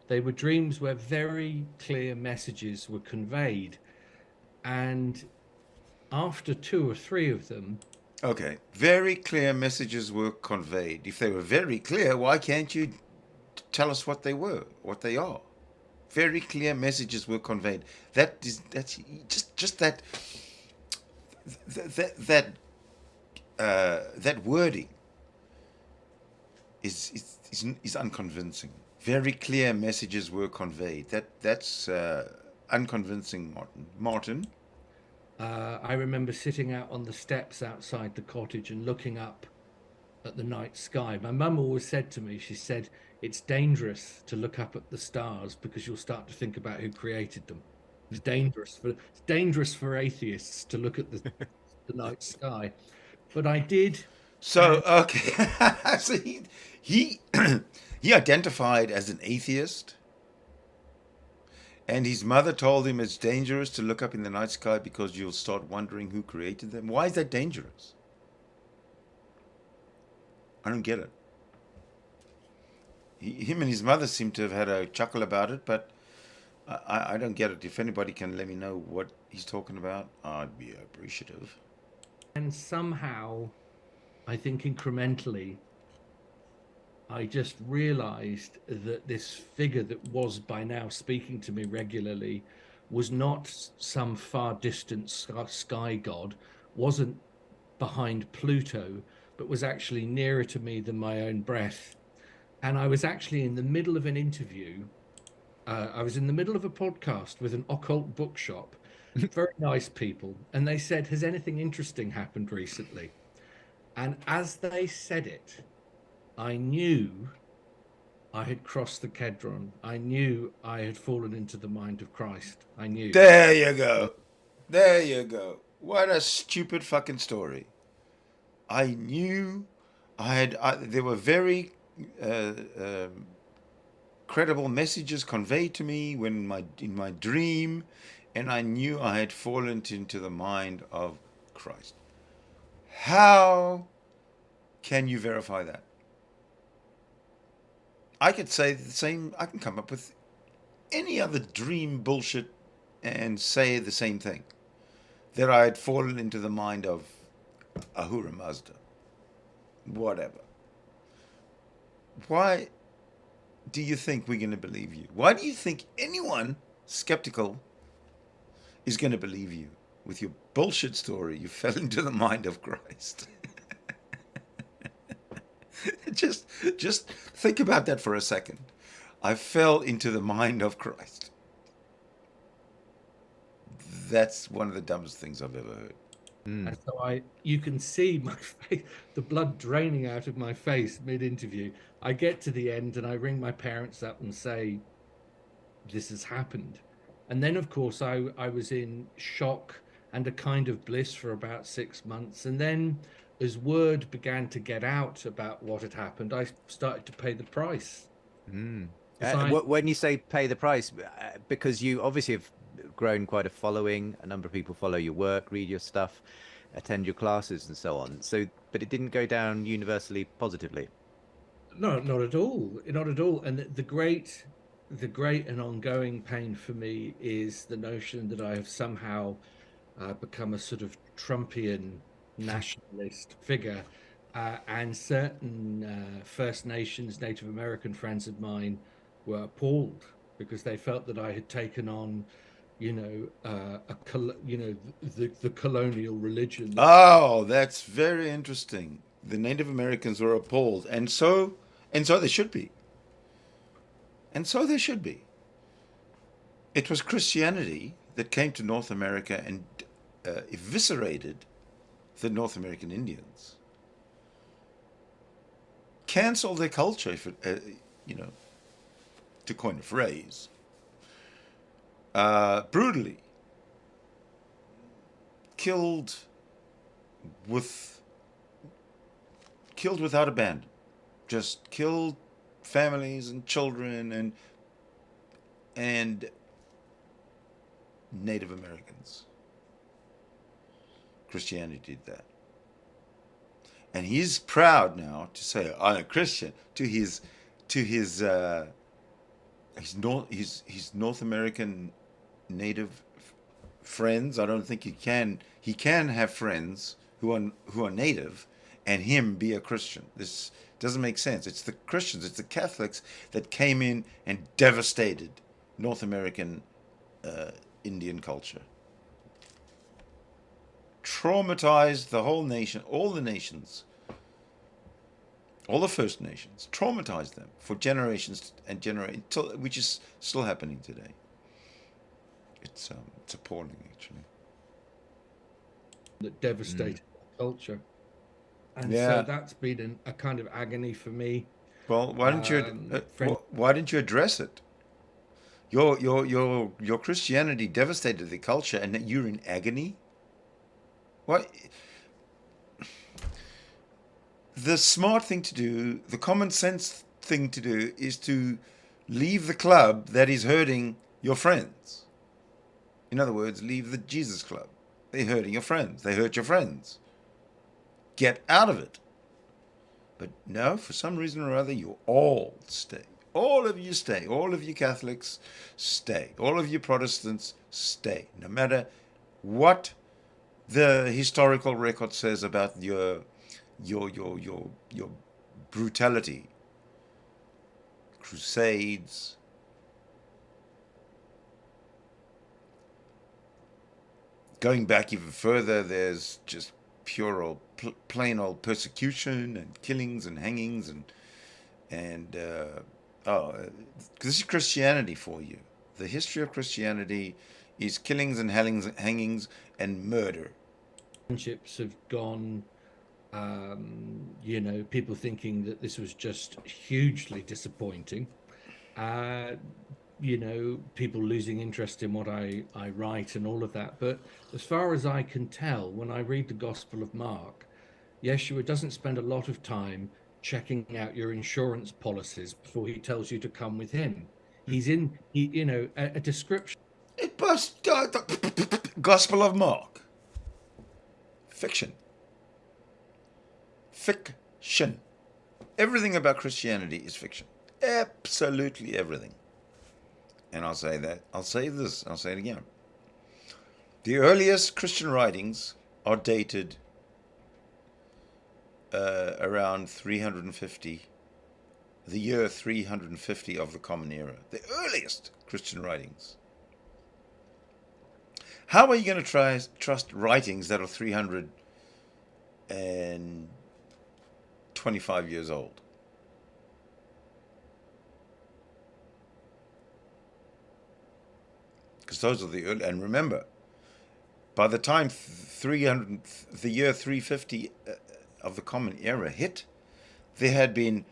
They were dreams where very clear messages were conveyed. And after 2 or 3 of them... Okay, very clear messages were conveyed. If they were very clear, why can't you tell us what they were, what they are? Very clear messages were conveyed. That's just that wording is unconvincing. Very clear messages were conveyed. That's unconvincing, Martin. Martin. I remember sitting out on the steps outside the cottage and looking up at the night sky. My mum always said to me, she said, it's dangerous to look up at the stars because you'll start to think about who created them. It's dangerous for atheists to look at the night sky. But I did. So okay, so he he identified as an atheist, and his mother told him it's dangerous to look up in the night sky because you'll start wondering who created them. Why is that dangerous? I don't get it. Him and his mother seem to have had a chuckle about it, but I don't get it. If anybody can let me know what he's talking about, I'd be appreciative. And somehow, I think incrementally, I just realized that this figure that was by now speaking to me regularly was not some far distant sky god, wasn't behind Pluto, but was actually nearer to me than my own breath. And I was actually in the middle of an interview. I was in the middle of a podcast with an occult bookshop, very nice people. And they said, has anything interesting happened recently? And as they said it, I knew I had crossed the Kedron. I knew I had fallen into the mind of Christ. I knew. There you go. There you go. What a stupid fucking story. I knew there were very credible messages conveyed to me in my dream, and I knew I had fallen into the mind of Christ. How can you verify that? I could say the same. I can come up with any other dream bullshit and say the same thing, that I had fallen into the mind of Ahura Mazda, whatever. Why do you think we're going to believe you? Why do you think anyone skeptical is going to believe you with your bullshit story? You fell into the mind of Christ. Just think about that for a second. I fell into the mind of Christ. That's one of the dumbest things I've ever heard. And so you can see my face, the blood draining out of my face mid-interview. I get to the end and I ring my parents up and say, this has happened. And then, of course, I was in shock and a kind of bliss for about 6 months. And then as word began to get out about what had happened, I started to pay the price. When you say pay the price, because you obviously have grown quite a following, a number of people follow your work, read your stuff, attend your classes and so on. So, but it didn't go down universally positively. No, not at all. Not at all. And the great and ongoing pain for me is the notion that I have somehow become a sort of Trumpian nationalist figure. And certain First Nations, Native American friends of mine were appalled because they felt that I had taken on, the colonial religion. Oh, that's very interesting. The Native Americans were appalled, and so they should be. And so they should be. It was Christianity that came to North America and eviscerated the North American Indians. Cancel their culture, if it, to coin a phrase. Brutally killed without abandon, just killed families and children and Native Americans. Christianity did that, and he's proud now to say, "I'm a Christian." To his North American Native friends. I don't think he can have friends who are Native and him be a Christian. This doesn't make sense. It's the Christians, it's the Catholics that came in and devastated North American Indian culture. Traumatized the whole nation, all the nations, all the First Nations, traumatized them for generations and generations, which is still happening today. It's appalling, actually. That devastated the culture. And Yeah. so that's been a kind of agony for me. Well, why didn't you address it? Your Christianity devastated the culture, and that you're in agony. What? The smart thing to do, the common sense thing to do, is to leave the club that is hurting your friends. In other words, leave the Jesus club. They're hurting your friends. They hurt your friends. Get out of it. But no, for some reason or other, you all stay. All of you stay. All of you Catholics stay. All of you Protestants stay. No matter what the historical record says about your brutality, crusades, going back even further, there's just pure old, plain old persecution and killings and hangings and this is Christianity for you. The history of Christianity is killings and hangings and murder. Friendships have gone, people thinking that this was just hugely disappointing. People losing interest in what I write and all of that. But as far as I can tell, when I read the Gospel of Mark, Yeshua doesn't spend a lot of time checking out your insurance policies before he tells you to come with him. He's in, a description. It was Gospel of Mark. Fiction. Fiction. Everything about Christianity is fiction. Absolutely everything. And I'll say that. I'll say this. I'll say it again. The earliest Christian writings are dated around 350, the year 350 of the Common Era. The earliest Christian writings. How are you going to trust writings that are 325 years old? Because those are the early, and remember, by the time the year 350 of the Common Era hit, there had been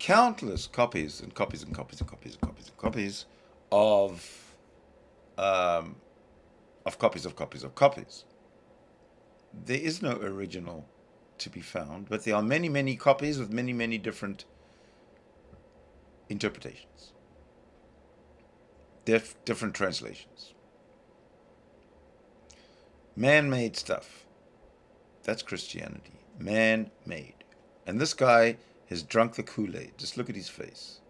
countless copies and copies and copies and copies and copies and copies of copies of copies of copies. There is no original to be found, but there are many, many copies with many, many different interpretations. Different translations. Man-made stuff. That's Christianity. Man-made. And this guy has drunk the Kool-Aid. Just look at his face.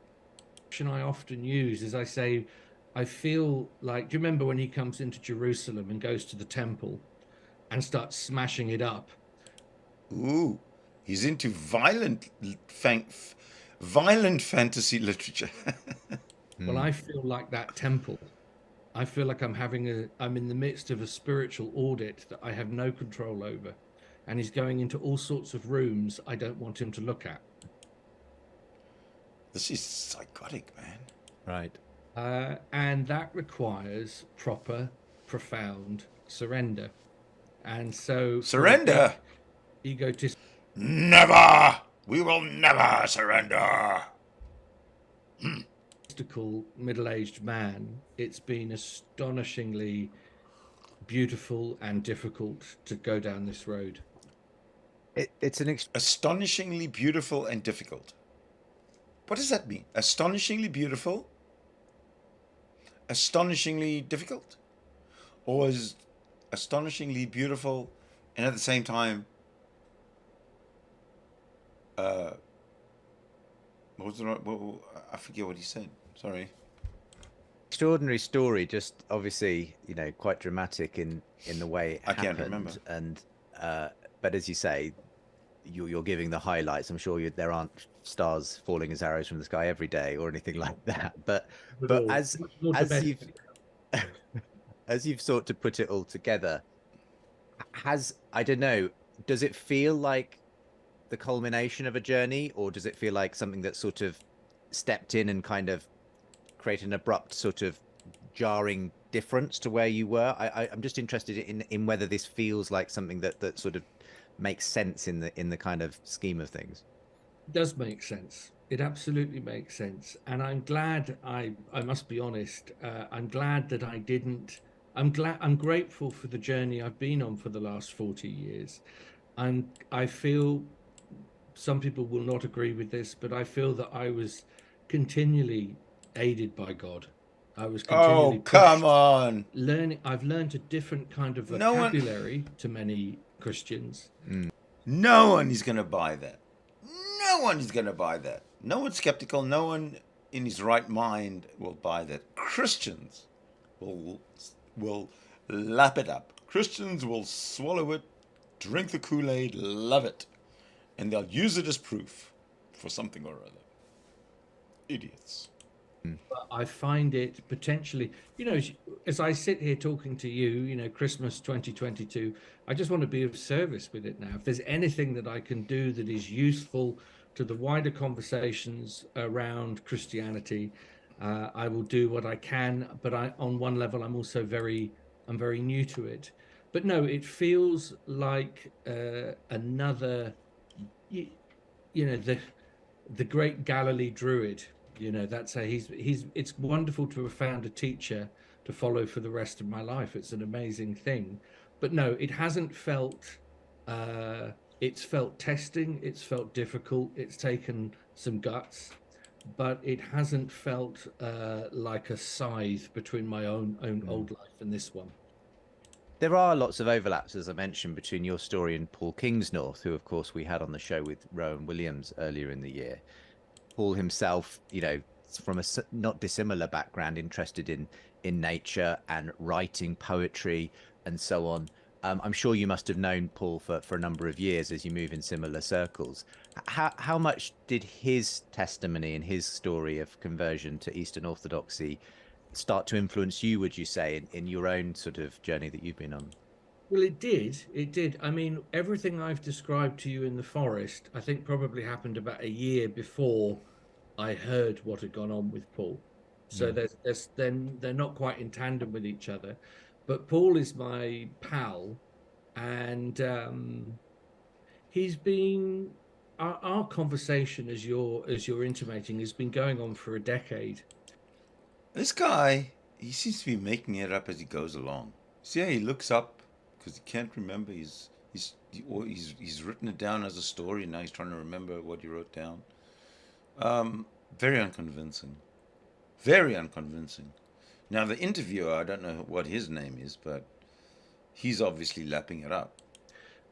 I often use is I say, I feel like, do you remember when he comes into Jerusalem and goes to the temple and starts smashing it up? Ooh, he's into violent fantasy literature. Well, I feel like that temple. I feel like I'm in the midst of a spiritual audit that I have no control over. And he's going into all sorts of rooms I don't want him to look at. This is psychotic, man. Right. And that requires proper, profound surrender. And so... Surrender? Egotist... Never! We will never surrender! Middle-aged man, it's been astonishingly beautiful and difficult to go down this road. It's an astonishingly beautiful and difficult. What does that mean? Astonishingly beautiful? Astonishingly difficult? Or is astonishingly beautiful and at the same time what was the right, I forget what he said. Sorry. extraordinary story, just obviously, quite dramatic in the way it I happened. can't remember. And but as you say, you're giving the highlights. I'm sure there aren't stars falling as arrows from the sky every day or anything like that. But Much more as you've domestic. as you've sought to put it all together, I don't know, does it feel like the culmination of a journey, or does it feel like something that sort of stepped in and kind of create an abrupt sort of jarring difference to where you were? I'm just interested in whether this feels like something that sort of makes sense in the kind of scheme of things. It does make sense. It absolutely makes sense, and I'm glad. I must be honest. I'm glad that I didn't. I'm grateful for the journey I've been on for the last 40 years. I feel some people will not agree with this, but I feel that I was continually aided by God. I was continually Oh, come pushed, on. learning. I've learned a different kind of vocabulary to many Christians. No one is going to buy that. No one is going to buy that. No one's skeptical. No one in his right mind will buy that. Christians will lap it up. Christians will swallow it, drink the Kool-Aid, love it, and they'll use it as proof for something or other. Idiots. But I find it potentially, as I sit here talking to you, Christmas 2022, I just want to be of service with it now. If there's anything that I can do that is useful to the wider conversations around Christianity, I will do what I can. But on one level, I'm also very new to it. But no, it feels like another, the great Galilee Druid. That's how it's wonderful to have found a teacher to follow for the rest of my life. It's an amazing thing. But no, it hasn't felt, it's felt testing. It's felt difficult. It's taken some guts, but it hasn't felt like a scythe between my own old life and this one. There are lots of overlaps, as I mentioned, between your story and Paul Kingsnorth, who, of course, we had on the show with Rowan Williams earlier in the year. Paul himself, from a not dissimilar background, interested in nature and writing poetry and so on. I'm sure you must have known Paul for a number of years as you move in similar circles. How much did his testimony and his story of conversion to Eastern Orthodoxy start to influence you, would you say, in your own sort of journey that you've been on? Well, it did. I mean, everything I've described to you in the forest, I think probably happened about a year before I heard what had gone on with Paul. So they're not quite in tandem with each other. But Paul is my pal, and he's been our conversation, as you're intimating, has been going on for a decade. This guy, he seems to be making it up as he goes along. See how he looks up because he can't remember. He's written it down as a story, and now he's trying to remember what he wrote down. Very unconvincing. Very unconvincing. Now, the interviewer, I don't know what his name is, but he's obviously lapping it up.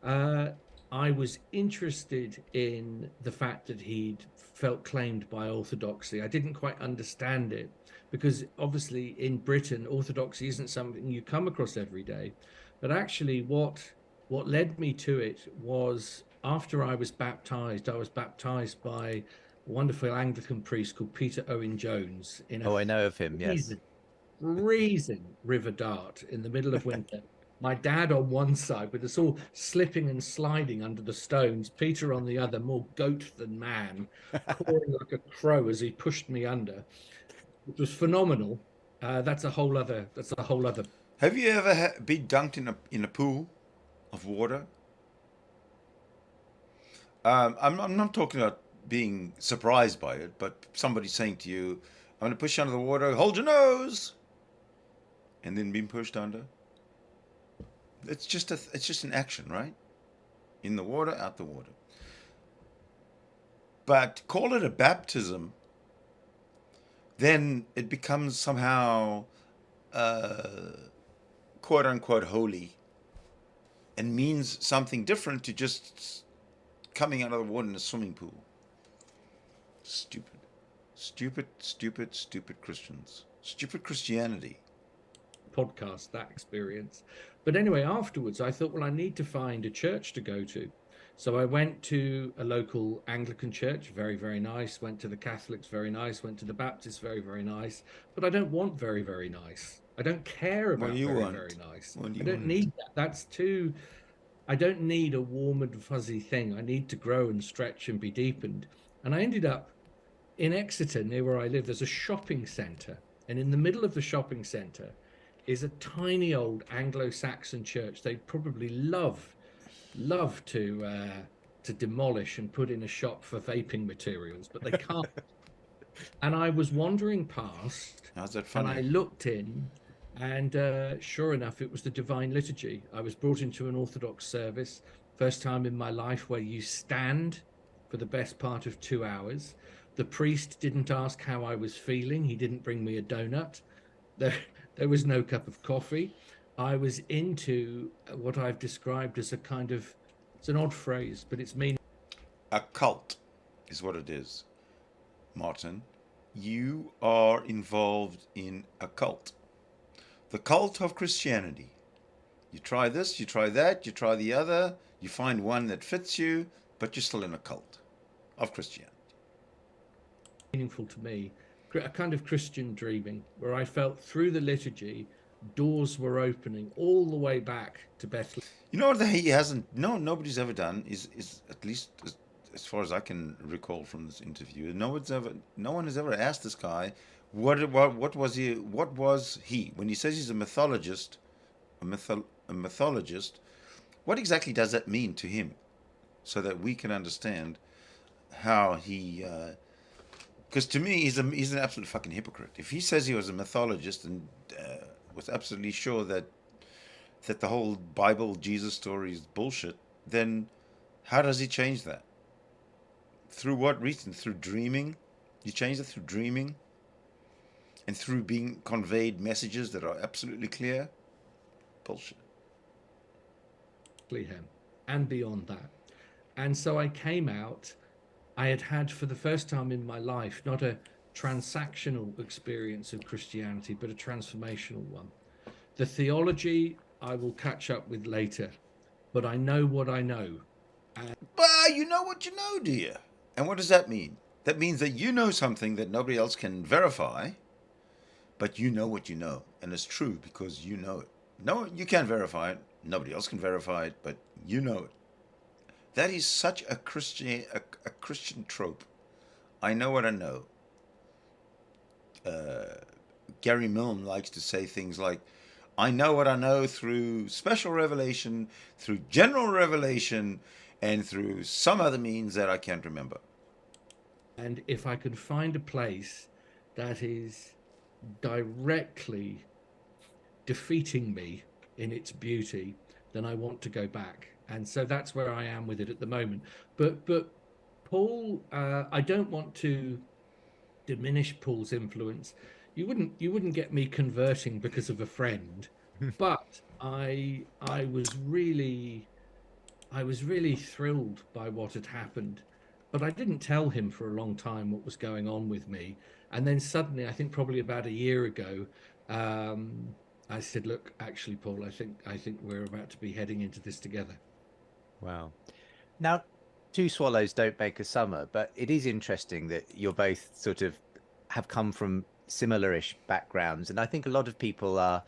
I was interested in the fact that he'd felt claimed by orthodoxy. I didn't quite understand it because obviously in Britain, orthodoxy isn't something you come across every day. But actually what led me to it was after I was baptized by a wonderful Anglican priest called Peter Owen Jones. I know of him, yes. Freezing River Dart in the middle of winter. My dad on one side with us all slipping and sliding under the stones, Peter on the other, more goat than man, cawing like a crow as he pushed me under. It was phenomenal. That's a whole other. Have you ever been dunked in a pool of water? I'm not talking about being surprised by it, but somebody saying to you, "I'm going to push you under the water. Hold your nose," and then being pushed under. It's just an action, right? In the water, out the water. But call it a baptism, then it becomes somehow quote unquote holy and means something different to just coming out of the water in a swimming pool. Stupid Christians. Stupid Christianity. Podcast that experience. But anyway, afterwards I thought, well, I need to find a church to go to. So I went to a local Anglican church, very, very nice. Went to the Catholics, very nice. Went to the Baptists, very, very nice. But I don't want very, very nice. I don't care What about do you very, want? very nice. What do I you don't want? need that. That's too. I don't need a warm and fuzzy thing. I need to grow and stretch and be deepened. And I ended up in Exeter, near where I live. There's a shopping centre, and in the middle of the shopping centre is a tiny old Anglo-Saxon church. They'd probably love to demolish and put in a shop for vaping materials, but they can't. And I was wandering past, How's that and I funny? looked in, and sure enough, it was the Divine Liturgy. I was brought into an Orthodox service, first time in my life where you stand for the best part of 2 hours. The priest didn't ask how I was feeling. He didn't bring me a donut. There was no cup of coffee. I was into what I've described as a kind of, it's an odd phrase, but it's meaning. A cult is what it is. Martin, you are involved in a cult. The cult of Christianity. You try this, you try that, you try the other, you find one that fits you, but you're still in a cult of Christianity. Meaningful to me, a kind of Christian dreaming, where I felt through the liturgy, doors were opening all the way back to Bethlehem. You know what he hasn't, nobody's ever done is at least as far as I can recall from this interview, no one has ever asked this guy what was he when he says he's a mythologist, a mythologist. What exactly does that mean to him, so that we can understand how he. Because to me, he's an absolute fucking hypocrite. If he says he was a mythologist and was absolutely sure that the whole Bible Jesus story is bullshit, then how does he change that? Through what reason? Through dreaming? You change it through dreaming? And through being conveyed messages that are absolutely clear? Bullshit. And beyond that. And so I came out. I had for the first time in my life, not a transactional experience of Christianity, but a transformational one. The theology I will catch up with later, but I know what I know. But you know what you know, do you? And what does that mean? That means that you know something that nobody else can verify, but you know what you know, and it's true because you know it. No, you can't verify it. Nobody else can verify it, but you know it. That is such a Christian trope. I know what I know. Gary Milne likes to say things like, I know what I know through special revelation, through general revelation, and through some other means that I can't remember. And if I could find a place that is directly defeating me in its beauty, then I want to go back. And so that's where I am with it at the moment. But Paul, I don't want to diminish Paul's influence. You wouldn't get me converting because of a friend, but I was really thrilled by what had happened. But I didn't tell him for a long time what was going on with me. And then suddenly, I think probably about a year ago, I said, look, actually, Paul, I think we're about to be heading into this together. Wow. Now, two swallows don't make a summer, but it is interesting that you're both sort of have come from similar-ish backgrounds. And I think a lot of people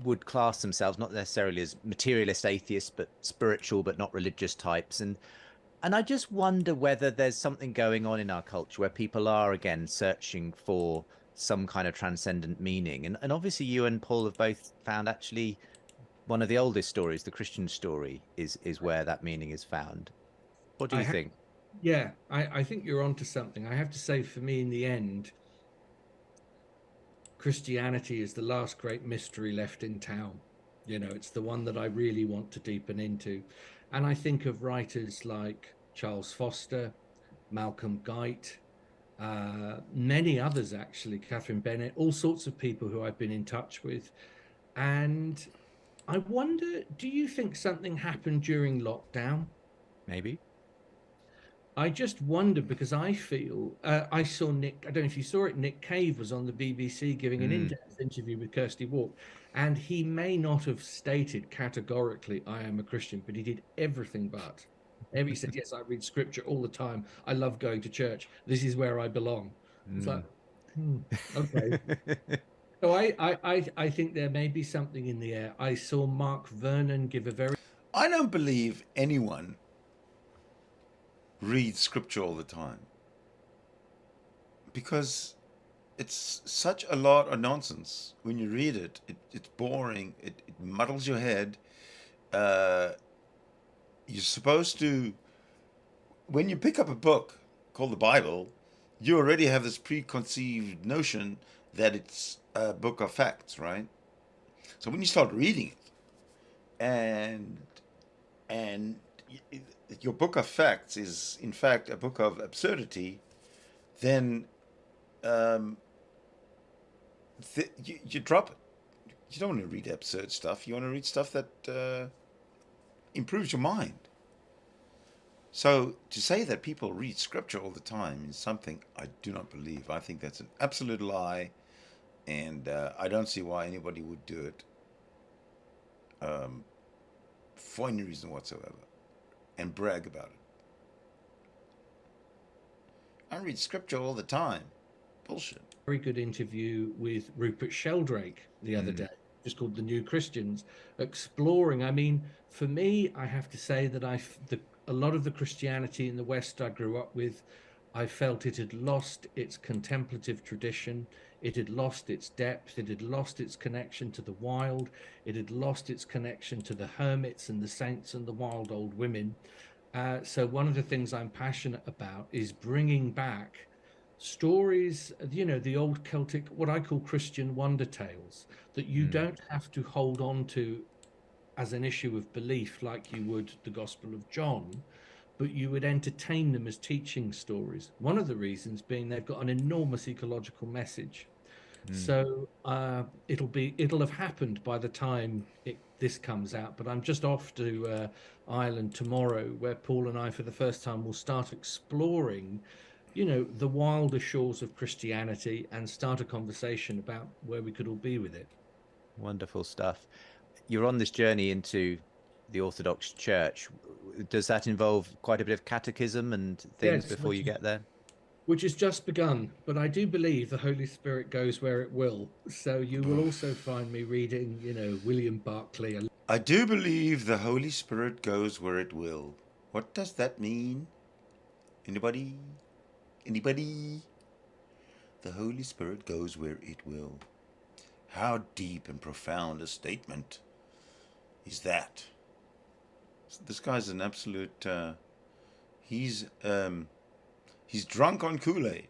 would class themselves not necessarily as materialist atheists, but spiritual, but not religious types. And I just wonder whether there's something going on in our culture where people are, again, searching for some kind of transcendent meaning. And obviously you and Paul have both found actually one of the oldest stories, the Christian story, is where that meaning is found. What do you think? Yeah, I think you're onto something. I have to say, for me, in the end, Christianity is the last great mystery left in town. You know, it's the one that I really want to deepen into. And I think of writers like Charles Foster, Malcolm Guite, many others, actually, Catherine Bennett, all sorts of people who I've been in touch with. And I wonder, do you think something happened during lockdown? Maybe. I just wonder, because I feel, I saw Nick, I don't know if you saw it, Nick Cave was on the BBC giving an in-depth interview with Kirsty Walk, and he may not have stated categorically, I am a Christian, but he did everything but. him. He said, yes, I read scripture all the time. I love going to church. This is where I belong. It's like, okay. So I think there may be something in the air. I saw Mark Vernon give a very I don't believe anyone reads scripture all the time, because it's such a lot of nonsense. When you read it, it's boring. It muddles your head. You're supposed to, when you pick up a book called the Bible, you already have this preconceived notion that it's a book of facts, right? So when you start reading it, and your book of facts is in fact a book of absurdity, then you drop it. You don't want to read absurd stuff. You want to read stuff that improves your mind. So to say that people read scripture all the time is something I do not believe. I think that's an absolute lie, and I don't see why anybody would do it for any reason whatsoever and brag about it. I read scripture all the time. Bullshit. very good interview with Rupert Sheldrake the other day, just called The New Christians, exploring. I mean, for me, I have to say that a lot of the Christianity in the West I grew up with, I felt it had lost its contemplative tradition. It had lost its depth. It had lost its connection to the wild. It had lost its connection to the hermits and the saints and the wild old women. So one of the things I'm passionate about is bringing back stories, the old Celtic, what I call Christian wonder tales, that you don't have to hold on to as an issue of belief like you would the Gospel of John, but you would entertain them as teaching stories. One of the reasons being they've got an enormous ecological message. So it'll have happened by the time this comes out, but I'm just off to Ireland tomorrow, where Paul and I for the first time will start exploring the wilder shores of Christianity and start a conversation about where we could all be with it. Wonderful stuff. You're on this journey into the Orthodox Church. Does that involve quite a bit of catechism and things Yes, before you get there? Which has just begun, but I do believe the Holy Spirit goes where it will. So you will also find me reading, William Barclay. I do believe the Holy Spirit goes where it will. What does that mean? Anybody? Anybody? The Holy Spirit goes where it will. How deep and profound a statement is that? This guy's an absolute. He's drunk on Kool-Aid.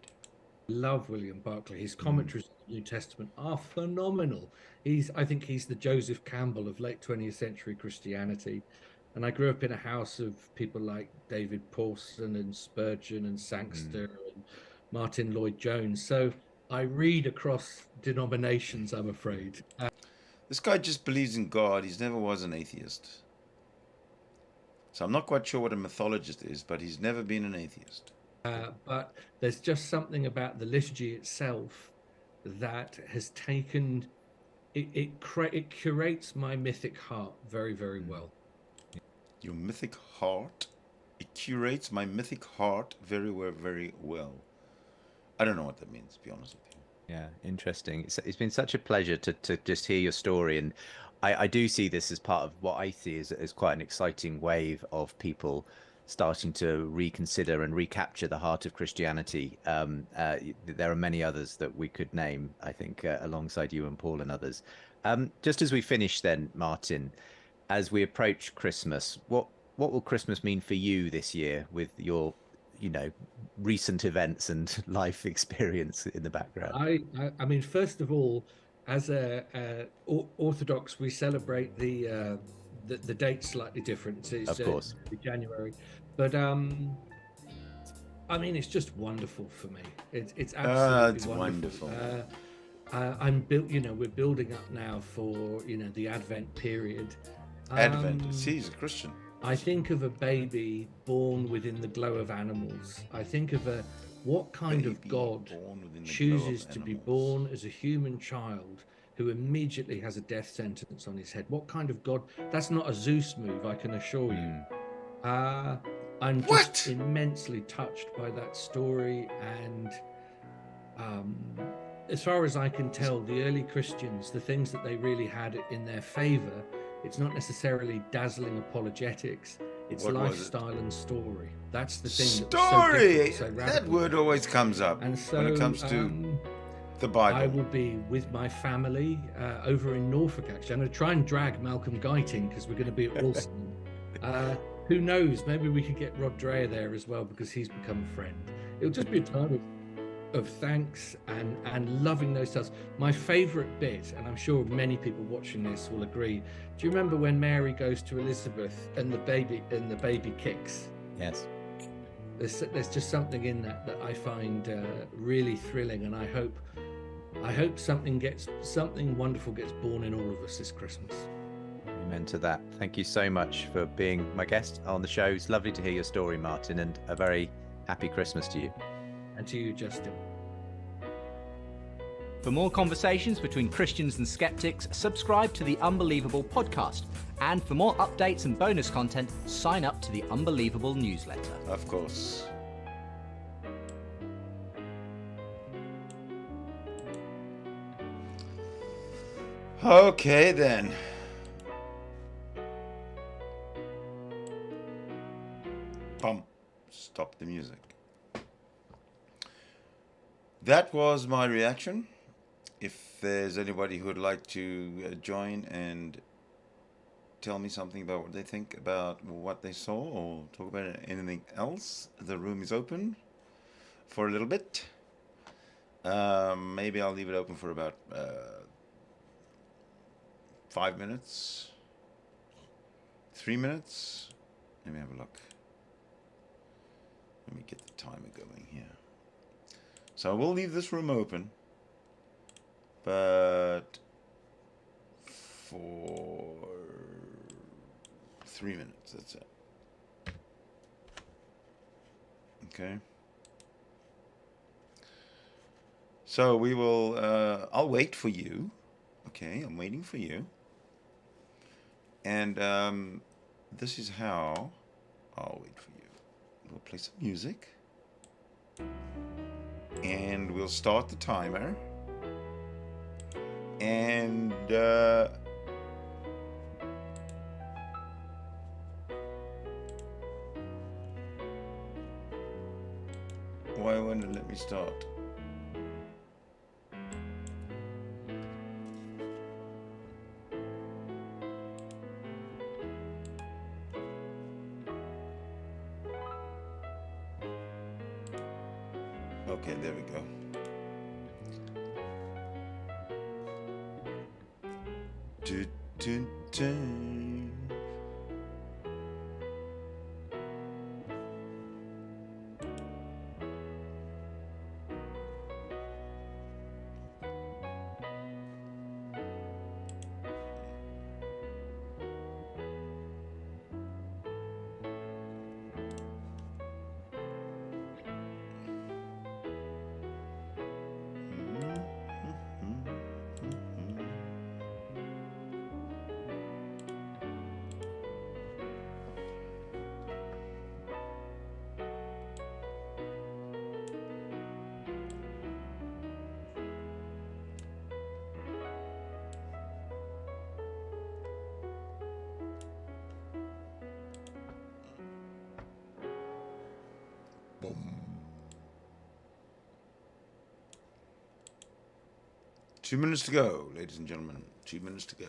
Love William Barclay. His commentaries on the New Testament are phenomenal. I think he's the Joseph Campbell of late 20th century Christianity. And I grew up in a house of people like David Pawson and Spurgeon and Sangster and Martin Lloyd-Jones. So I read across denominations, I'm afraid. This guy just believes in God. He's never was an atheist. So I'm not quite sure what a mythologist is, but he's never been an atheist. But there's just something about the liturgy itself that has taken it curates my mythic heart very, very well. Your mythic heart? It curates my mythic heart very well, very well. I don't know what that means, to be honest with you. Yeah, interesting. It's been such a pleasure to just hear your story, and I do see this as part of what I see as quite an exciting wave of people starting to reconsider and recapture the heart of Christianity. There are many others that we could name, I think, alongside you and Paul and others. Just as we finish then, Martin, as we approach Christmas, what will Christmas mean for you this year with your recent events and life experience in the background? I mean, first of all, as a Orthodox, we celebrate the date's slightly different. It's, of course, January, but I mean, it's just wonderful for me. It's absolutely wonderful. We're building up now for the Advent period. Advent. See, he's a Christian. I think of a baby born within the glow of animals. I think of what kind of God chooses to be born as a human child who immediately has a death sentence on his head. What kind of God? That's not a Zeus move, I can assure you. I'm What? just immensely touched by that story. And as far as I can tell, the early Christians, the things that they really had in their favor, it's not necessarily dazzling apologetics, it's What was it? lifestyle and story. That's the thing that was so Story! different, so That radical word about always this. comes up And so when it comes to the I Bible. will be with my family over in Norfolk, actually. I'm going to try and drag Malcolm Guyting because we're going to be at Wilson. Who knows? Maybe we could get Rod Dreher there as well because he's become a friend. It'll just be a time of thanks and loving those tales. My favorite bit, and I'm sure many people watching this will agree, do you remember when Mary goes to Elizabeth and the baby kicks? Yes. There's just something in that I find really thrilling, and I hope something wonderful gets born in all of us this Christmas. Amen to that. Thank you so much for being my guest on the show. It's lovely to hear your story, Martin, and a very happy Christmas to you. And to you, Justin. For more conversations between Christians and skeptics, subscribe to the Unbelievable podcast. And for more updates and bonus content, sign up to the Unbelievable newsletter. Of course. Okay, then. Bum. Stop the music. That was my reaction. If there's anybody who would like to join and tell me something about what they think about what they saw or talk about anything else, the room is open for a little bit. Maybe I'll leave it open for about 5 minutes, 3 minutes. Let me have a look. Let me get the timer going here. So I will leave this room open, but for 3 minutes, that's it. Okay. So we will, I'll wait for you. Okay, I'm waiting for you. And this is how I'll wait for you. We'll play some music. And we'll start the timer. And why won't it let me start? Okay, there we go. Do, do, do. Boom. 2 minutes to go, ladies and gentlemen. 2 minutes to go.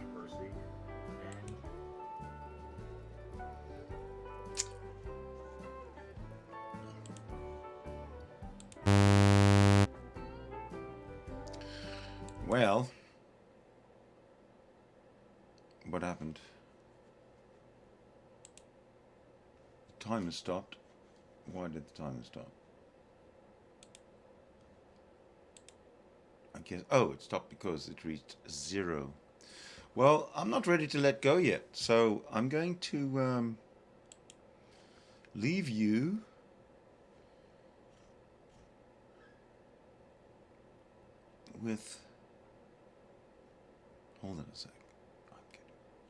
controversy, and Well, what happened? The timer stopped. Why did the timer stop? I guess, oh, it stopped because it reached 0. Well, I'm not ready to let go yet, so I'm going to leave you with. Hold on a sec.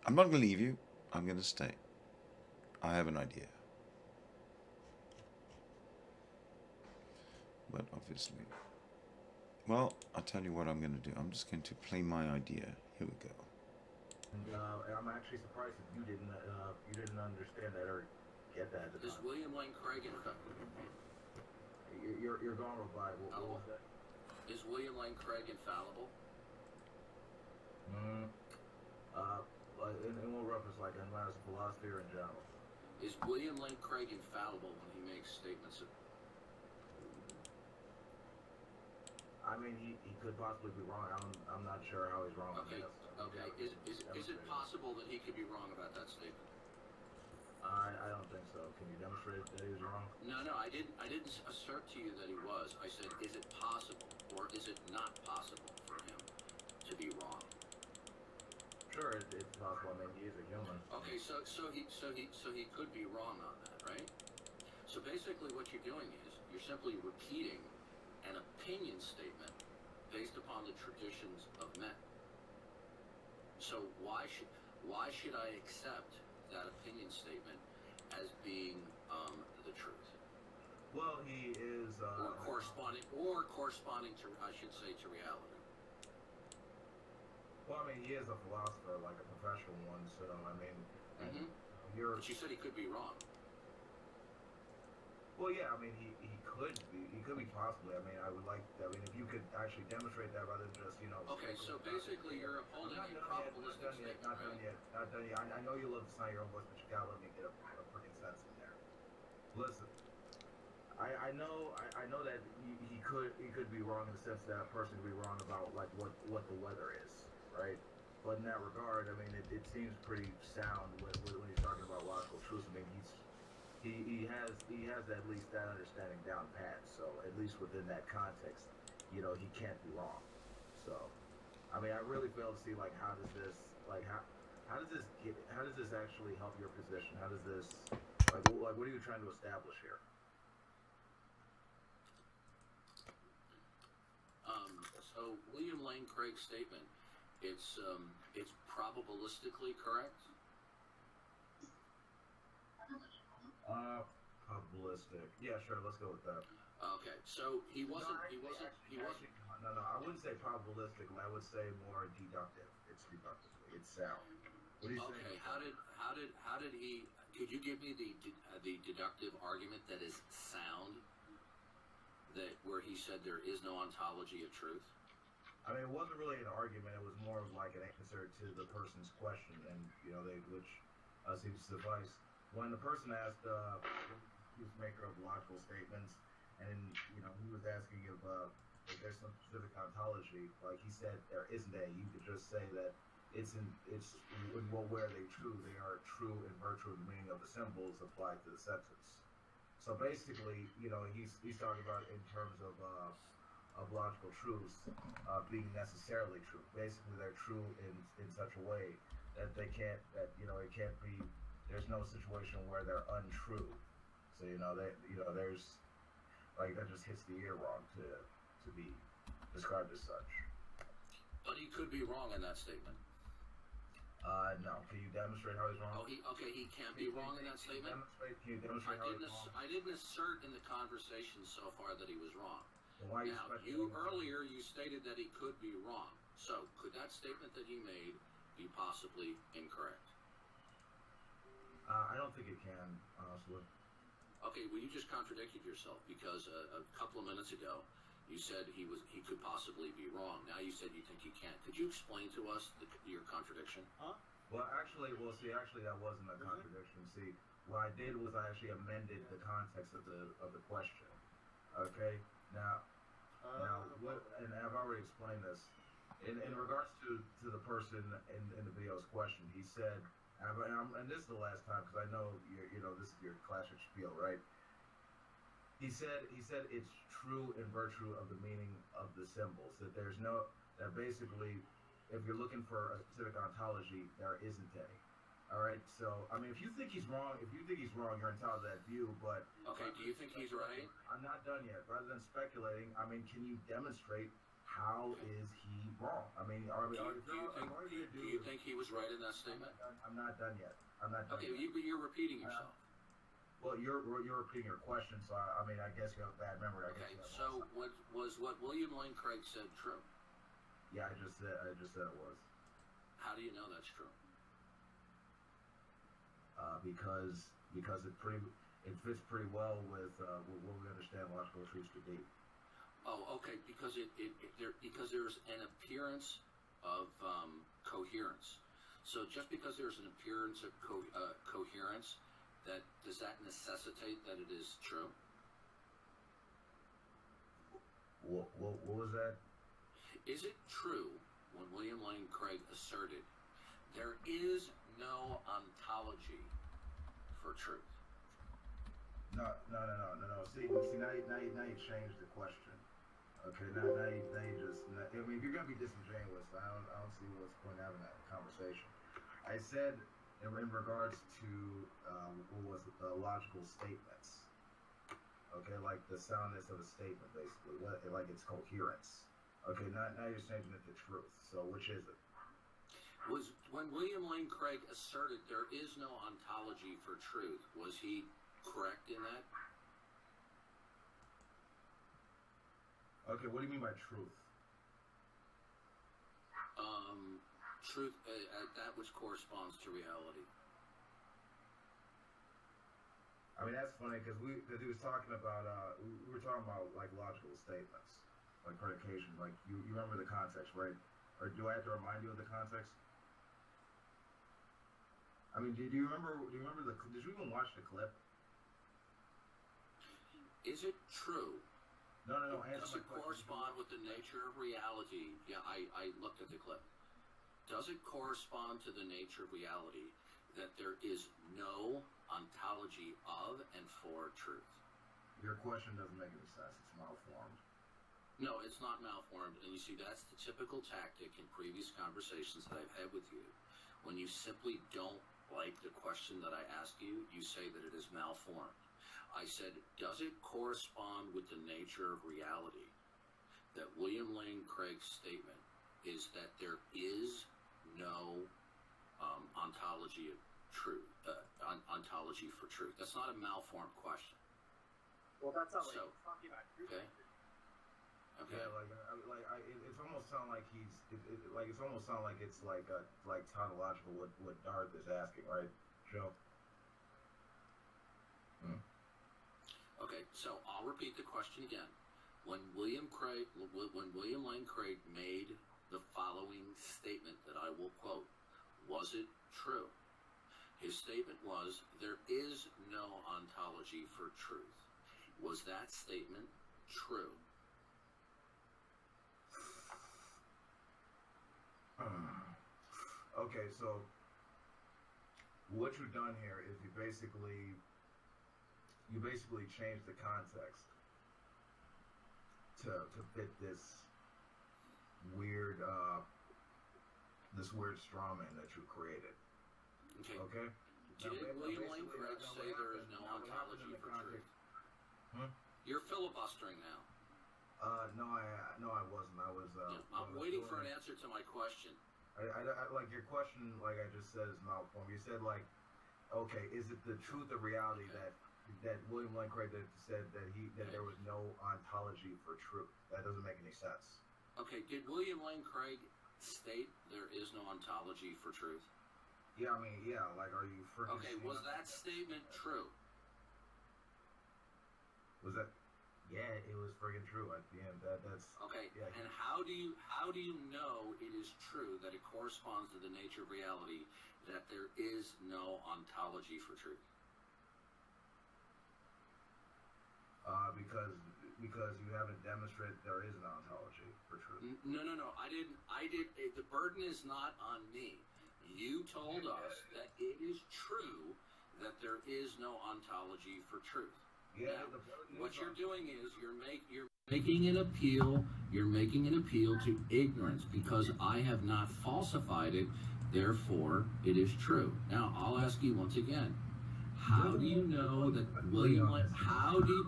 I'm not going to leave you. I'm going to stay. I have an idea. But obviously. Well, I'll tell you what I'm going to do. I'm just going to play my idea. Here we go. and I'm actually surprised that you didn't understand that or get that. At the Is time. William Lane Craig infallible? You're gone with Bible. What was that? Is William Lane Craig infallible? In what reference, like in as a philosophy or in general? Is William Lane Craig infallible when he makes statements of... I mean, he could possibly be wrong. I'm not sure how he's wrong. Okay, okay. Is it possible that he could be wrong about that statement? I don't think so. Can you demonstrate that he was wrong? No, I didn't assert to you that he was. I said, is it possible or is it not possible for him to be wrong? Sure, it's possible. I mean, he is a human. Okay, so he could be wrong on that, right? So basically, what you're doing is you're simply repeating an opinion statement based upon the traditions of men. So why should I accept that opinion statement as being the truth? Well, he is. Or corresponding to, I should say, to reality. Well, I mean, he is a philosopher, like a professional one. So I mean, you're. But you said he could be wrong. Well, yeah. I mean, he could be. He could be possibly. I mean, I would like. I mean, if you could actually demonstrate that rather than just Okay, so basically you're upholding a probabilistic statement, Not done yet. Not done yet. I know you love to sign your own voice, but you gotta let me get a freaking sense in there. Listen. I know that he could be wrong in the sense that a person could be wrong about like what the weather is, right? But in that regard, I mean, it seems pretty sound when he's talking about logical truths. I mean, he has at least that understanding down pat. So at least within that context, he can't be wrong. So, I mean, I really fail to see like how does this actually help your position? How does this like what are you trying to establish here? So William Lane Craig's statement, it's probabilistically correct. Probabilistic. Yeah, sure. Let's go with that. Okay, so he wasn't. No, I wouldn't say probabilistic. I would say more deductive. It's deductive. It's sound. What do you say? Okay, how did he? Could you give me the deductive argument that is sound? That where he said there is no ontology of truth. I mean, it wasn't really an argument. It was more of like an answer to the person's question, and which seems to suffice. When the person asked, he was maker of logical statements, and he was asking if there's some specific ontology. Like he said, there isn't a. You could just say that where are they true? They are true in virtue of the meaning of the symbols applied to the sentence. So basically, he's talking about in terms of logical truths being necessarily true. Basically, they're true in such a way that it can't be. There's no situation where they're untrue. So there's like that just hits the ear wrong to be described as such. But he could be wrong in that statement. No. Can you demonstrate how he's wrong? He can't be wrong in that statement. Can you demonstrate how he's wrong? I didn't assert in the conversation so far that he was wrong. Well, why now, earlier you stated that he could be wrong. So, could that statement that he made be possibly incorrect? I don't think it can, honestly. Okay, well, you just contradicted yourself because a couple of minutes ago You said he could possibly be wrong. Now you said you think he can't. Could you explain to us your contradiction? Well, actually, that wasn't a contradiction. See, what I did was I actually amended the context of the question. Okay, now what? And I've already explained this. In regards to the person in the video's question, he said, and this is the last time because I know you know this is your classic spiel, right? He said it's true in virtue of the meaning of the symbols, that basically if you're looking for a specific ontology, there isn't any. All right, so I mean, if you think he's wrong, you're entitled to that view. But okay, do you think he's right? I'm not done yet. Rather than speculating, I mean, can you demonstrate how is he wrong? I mean, do you think he was right in that statement? I'm not done yet. Okay, but you're repeating yourself. Well, you're repeating your question, so I mean, I guess you have a bad memory. Okay, so what William Lane Craig said true? Yeah, I just said it was. How do you know that's true? Because it fits pretty well with what we understand logical truths to be. Oh, okay. Because because there's an appearance of coherence. So just because there's an appearance of coherence, does that necessitate that it is true? What was that? Is it true when William Lane Craig asserted there is no ontology for truth? No. See, now you changed the question. Okay, now you just. I mean, if you're gonna be disingenuous, I don't see what's the point of having that conversation. I said in regards to what was logical statements. Okay, like the soundness of a statement, basically, like its coherence. Okay, now you're changing it to truth. So which is it? Was when William Lane Craig asserted there is no ontology for truth, was he correct in that? Okay, what do you mean by truth? Truth, that which corresponds to reality. I mean, that's funny because he was talking about we were talking about like logical statements, like predication. Like you remember the context, right? Or do I have to remind you of the context? I mean, do you remember did you even watch the clip? Is it true? No. Does it correspond with the nature of reality? Yeah, I looked at the clip. Does it correspond to the nature of reality that there is no ontology of and for truth? Your question doesn't make any sense. It's malformed. No, it's not malformed. And you see, that's the typical tactic in previous conversations that I've had with you. When you simply don't like the question that I ask you, you say that it is malformed. I said, does it correspond with the nature of reality that William Lane Craig's statement is that there is no ontology of truth, ontology for truth? That's not a malformed question. Well, that's not what he's talking about. Okay. Yeah, it's almost sound like it's almost sound like it's like tautological what Darth is asking, right, Joe? Okay, so I'll repeat the question again. When William Lane Craig made the following statement that I will quote, was it true? His statement was, there is no ontology for truth. Was that statement true? Okay, so what you've done here is you basically changed the context to fit this weird straw man that you created. Okay? Did William Lane Craig say there is no ontology for truth? You're filibustering now. No, I wasn't. I was. I'm waiting for an answer to my question. I like your question. Like I just said, is malformed. You said like, okay, is it the truth of reality that William Lane Craig said that there was no ontology for truth? That doesn't make any sense. Okay, did William Lane Craig state there is no ontology for truth? Yeah, I mean, yeah. Like, are you freaking? Okay, was that statement true? Was that? Yeah, it was friggin' true at the end. That's Okay, yeah. and how do you know it is true that it corresponds to the nature of reality that there is no ontology for truth? Because you haven't demonstrated there is an ontology for truth. No. I did. The burden is not on me. You told us that it is true that there is no ontology for truth. Yeah. Now, what you're doing is you're making an appeal. You're making an appeal to ignorance because I have not falsified it. Therefore, it is true. Now, I'll ask you once again. How do you know that William Lane?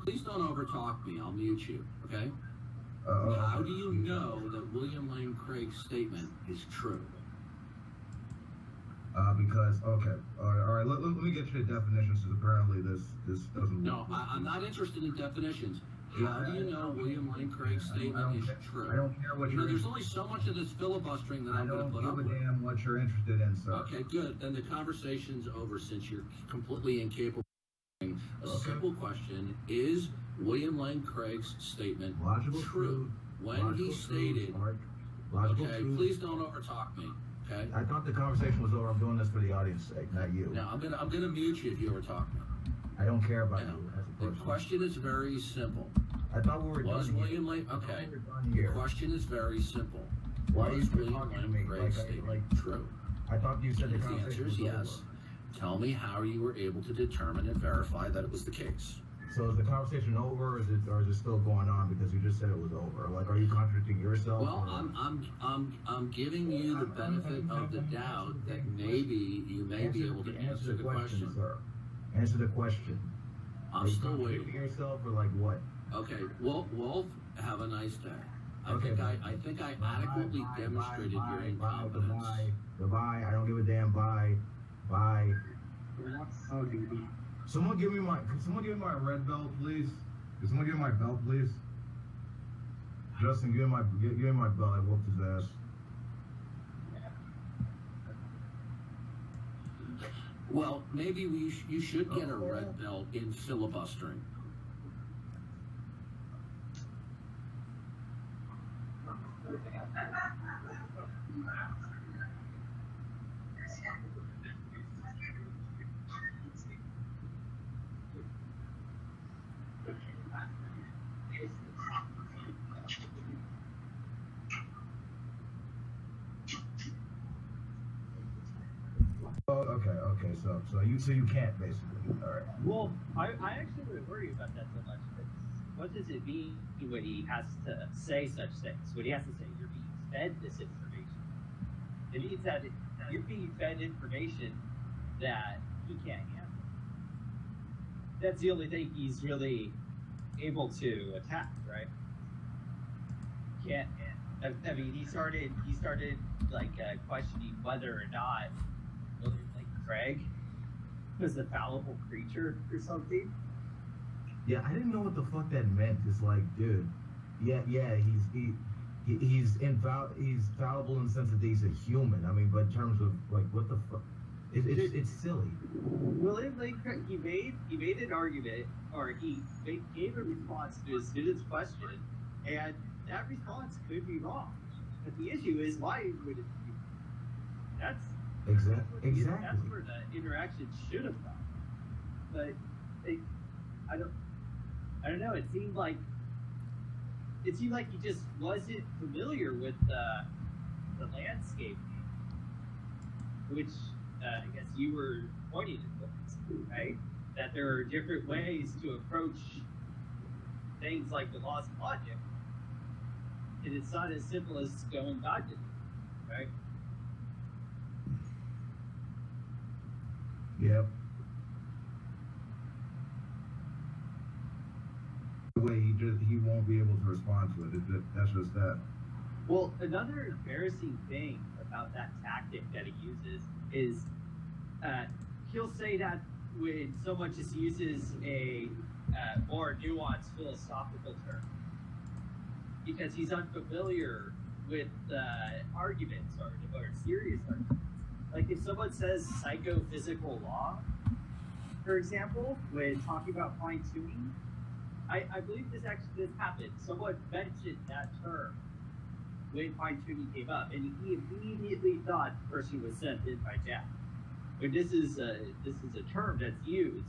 Please don't overtalk me. I'll mute you. Okay. How do you know that William Lane Craig's statement is true? Because okay, all right. Let me get you the definitions. Because apparently this doesn't. No, I'm not interested in definitions. How do you know William Lane Craig's statement is true? I don't care what you're. There's only so much of this filibustering that I'm going to put up with. I don't give a damn what you're interested in, sir. Okay, good. Then the conversation's over since you're completely incapable of answering a simple question: is William Lane Craig's statement true? When he stated, okay, please don't overtalk me. Okay. I thought the conversation was over. I'm doing this for the audience sake, not you. Now I'm gonna mute you if you overtalk me. I don't care about Now, you as a the person. question is very simple. I thought we were Was done William here. Lane okay? We were done The here. question is very simple. Why Was are you William talking to Lane me? Craig's Like, statement true? I thought you said And the if the conversation answer was is yes, over. tell me how you were able to determine and verify that it was the case. So is the conversation over, or is it still going on because you just said it was over? Like, are you contradicting yourself? Well, or? I'm giving you the benefit of the doubt that maybe you may be able to answer the question. sir. Answer the question. I'm Are you still contradicting waiting. yourself, or like what? Okay, Wolf, have a nice day. I Okay, think I adequately demonstrated your incompetence. Goodbye. I don't give a damn. Bye. Oh, dude. Someone give me my red belt, please. Can someone give me my belt, please? Justin, give me my belt. I whooped his ass. Well, maybe you should get a red belt in filibustering. Oh, okay. So you can't basically. All right. Well, I actually wouldn't worry about that so much. What does it mean when he has to say such things? When he has to say you're being fed this information? It means that you're being fed information that he can't handle. That's the only thing he's really able to attack, right? Can't. I mean, he started like questioning whether or not William Lane Craig was a fallible creature or something. Yeah, I didn't know what the fuck that meant. It's like, dude, yeah, he's fallible in the sense that he's a human. I mean, but in terms of like, what the fuck? It's silly. William Lane Craig, he made an argument, or he gave a response to his student's question, and that response could be wrong. But the issue is, why would it be? That's Exactly. That's where the interaction should have gone. But I don't know. It seemed like he just wasn't familiar with the landscape, which I guess you were pointing at, right? That there are different ways to approach things like the laws of logic, and it's not as simple as going God did, right? Yep. The way he won't be able to respond to it. That's just that. Well, another embarrassing thing about that tactic that he uses is he'll say that when someone just uses a more nuanced philosophical term because he's unfamiliar with arguments or serious arguments. Like if someone says psychophysical law, for example, when talking about fine-tuning, I believe this happened. Someone mentioned that term when fine-tuning came up, and he immediately thought the person was sent in by Jack. But this is a term that's used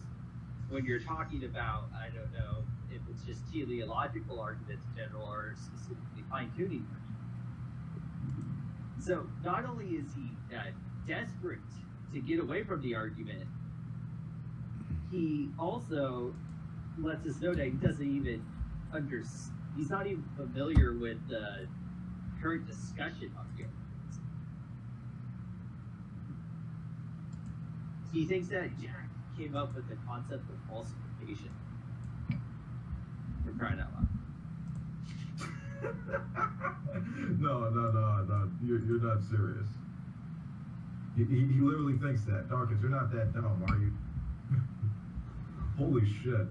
when you're talking about, I don't know if it's just teleological arguments in general or specifically fine-tuning. So not only is he desperate to get away from the argument, he also lets us know that he doesn't even he's not even familiar with the current discussion on the arguments. He thinks that Jack came up with the concept of falsification. For crying out loud. No. You're not serious. He literally thinks that. Dawkins, you're not that dumb, are you? Holy shit.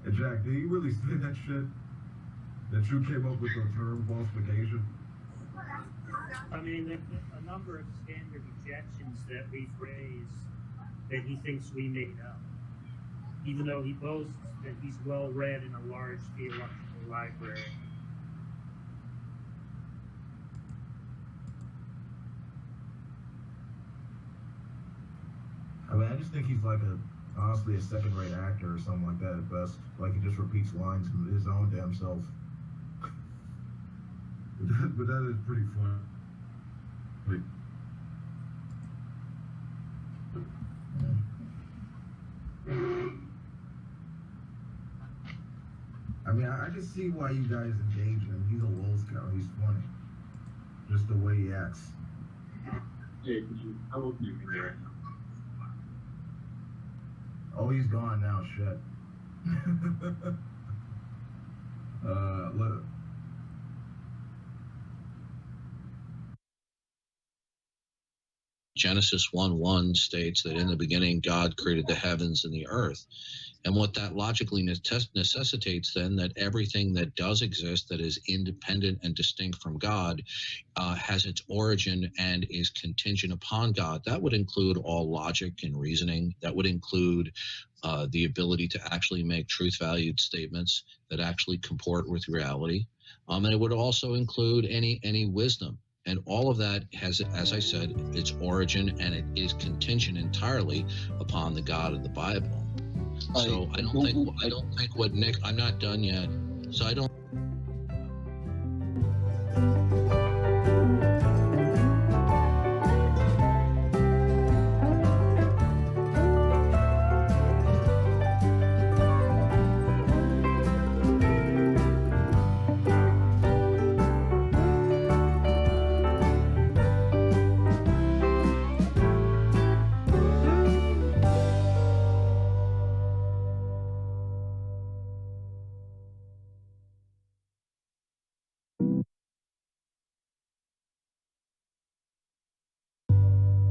And Jack, did he really say that shit? That you came up with the term falsification? I mean, a number of standard objections that we've raised that he thinks we made up, even though he boasts that he's well read in a large theological library. I mean, I just think he's like honestly a second-rate actor or something like that at best. Like he just repeats lines from his own damn self. But that is pretty fun. Like, I mean, I just see why you guys engage him. He's a lol scout. He's funny. Just the way he acts. Hey, how old are you right now? Oh, he's gone now. Shit. Look. Genesis 1:1 states that in the beginning God created the heavens and the earth. And what that logically necessitates then that everything that does exist that is independent and distinct from God has its origin and is contingent upon God. That would include all logic and reasoning. That would include the ability to actually make truth-valued statements that actually comport with reality. And it would also include any wisdom. And all of that has, as I said, its origin and it is contingent entirely upon the God of the Bible. So I don't think what Nick, I'm not done yet. So I don't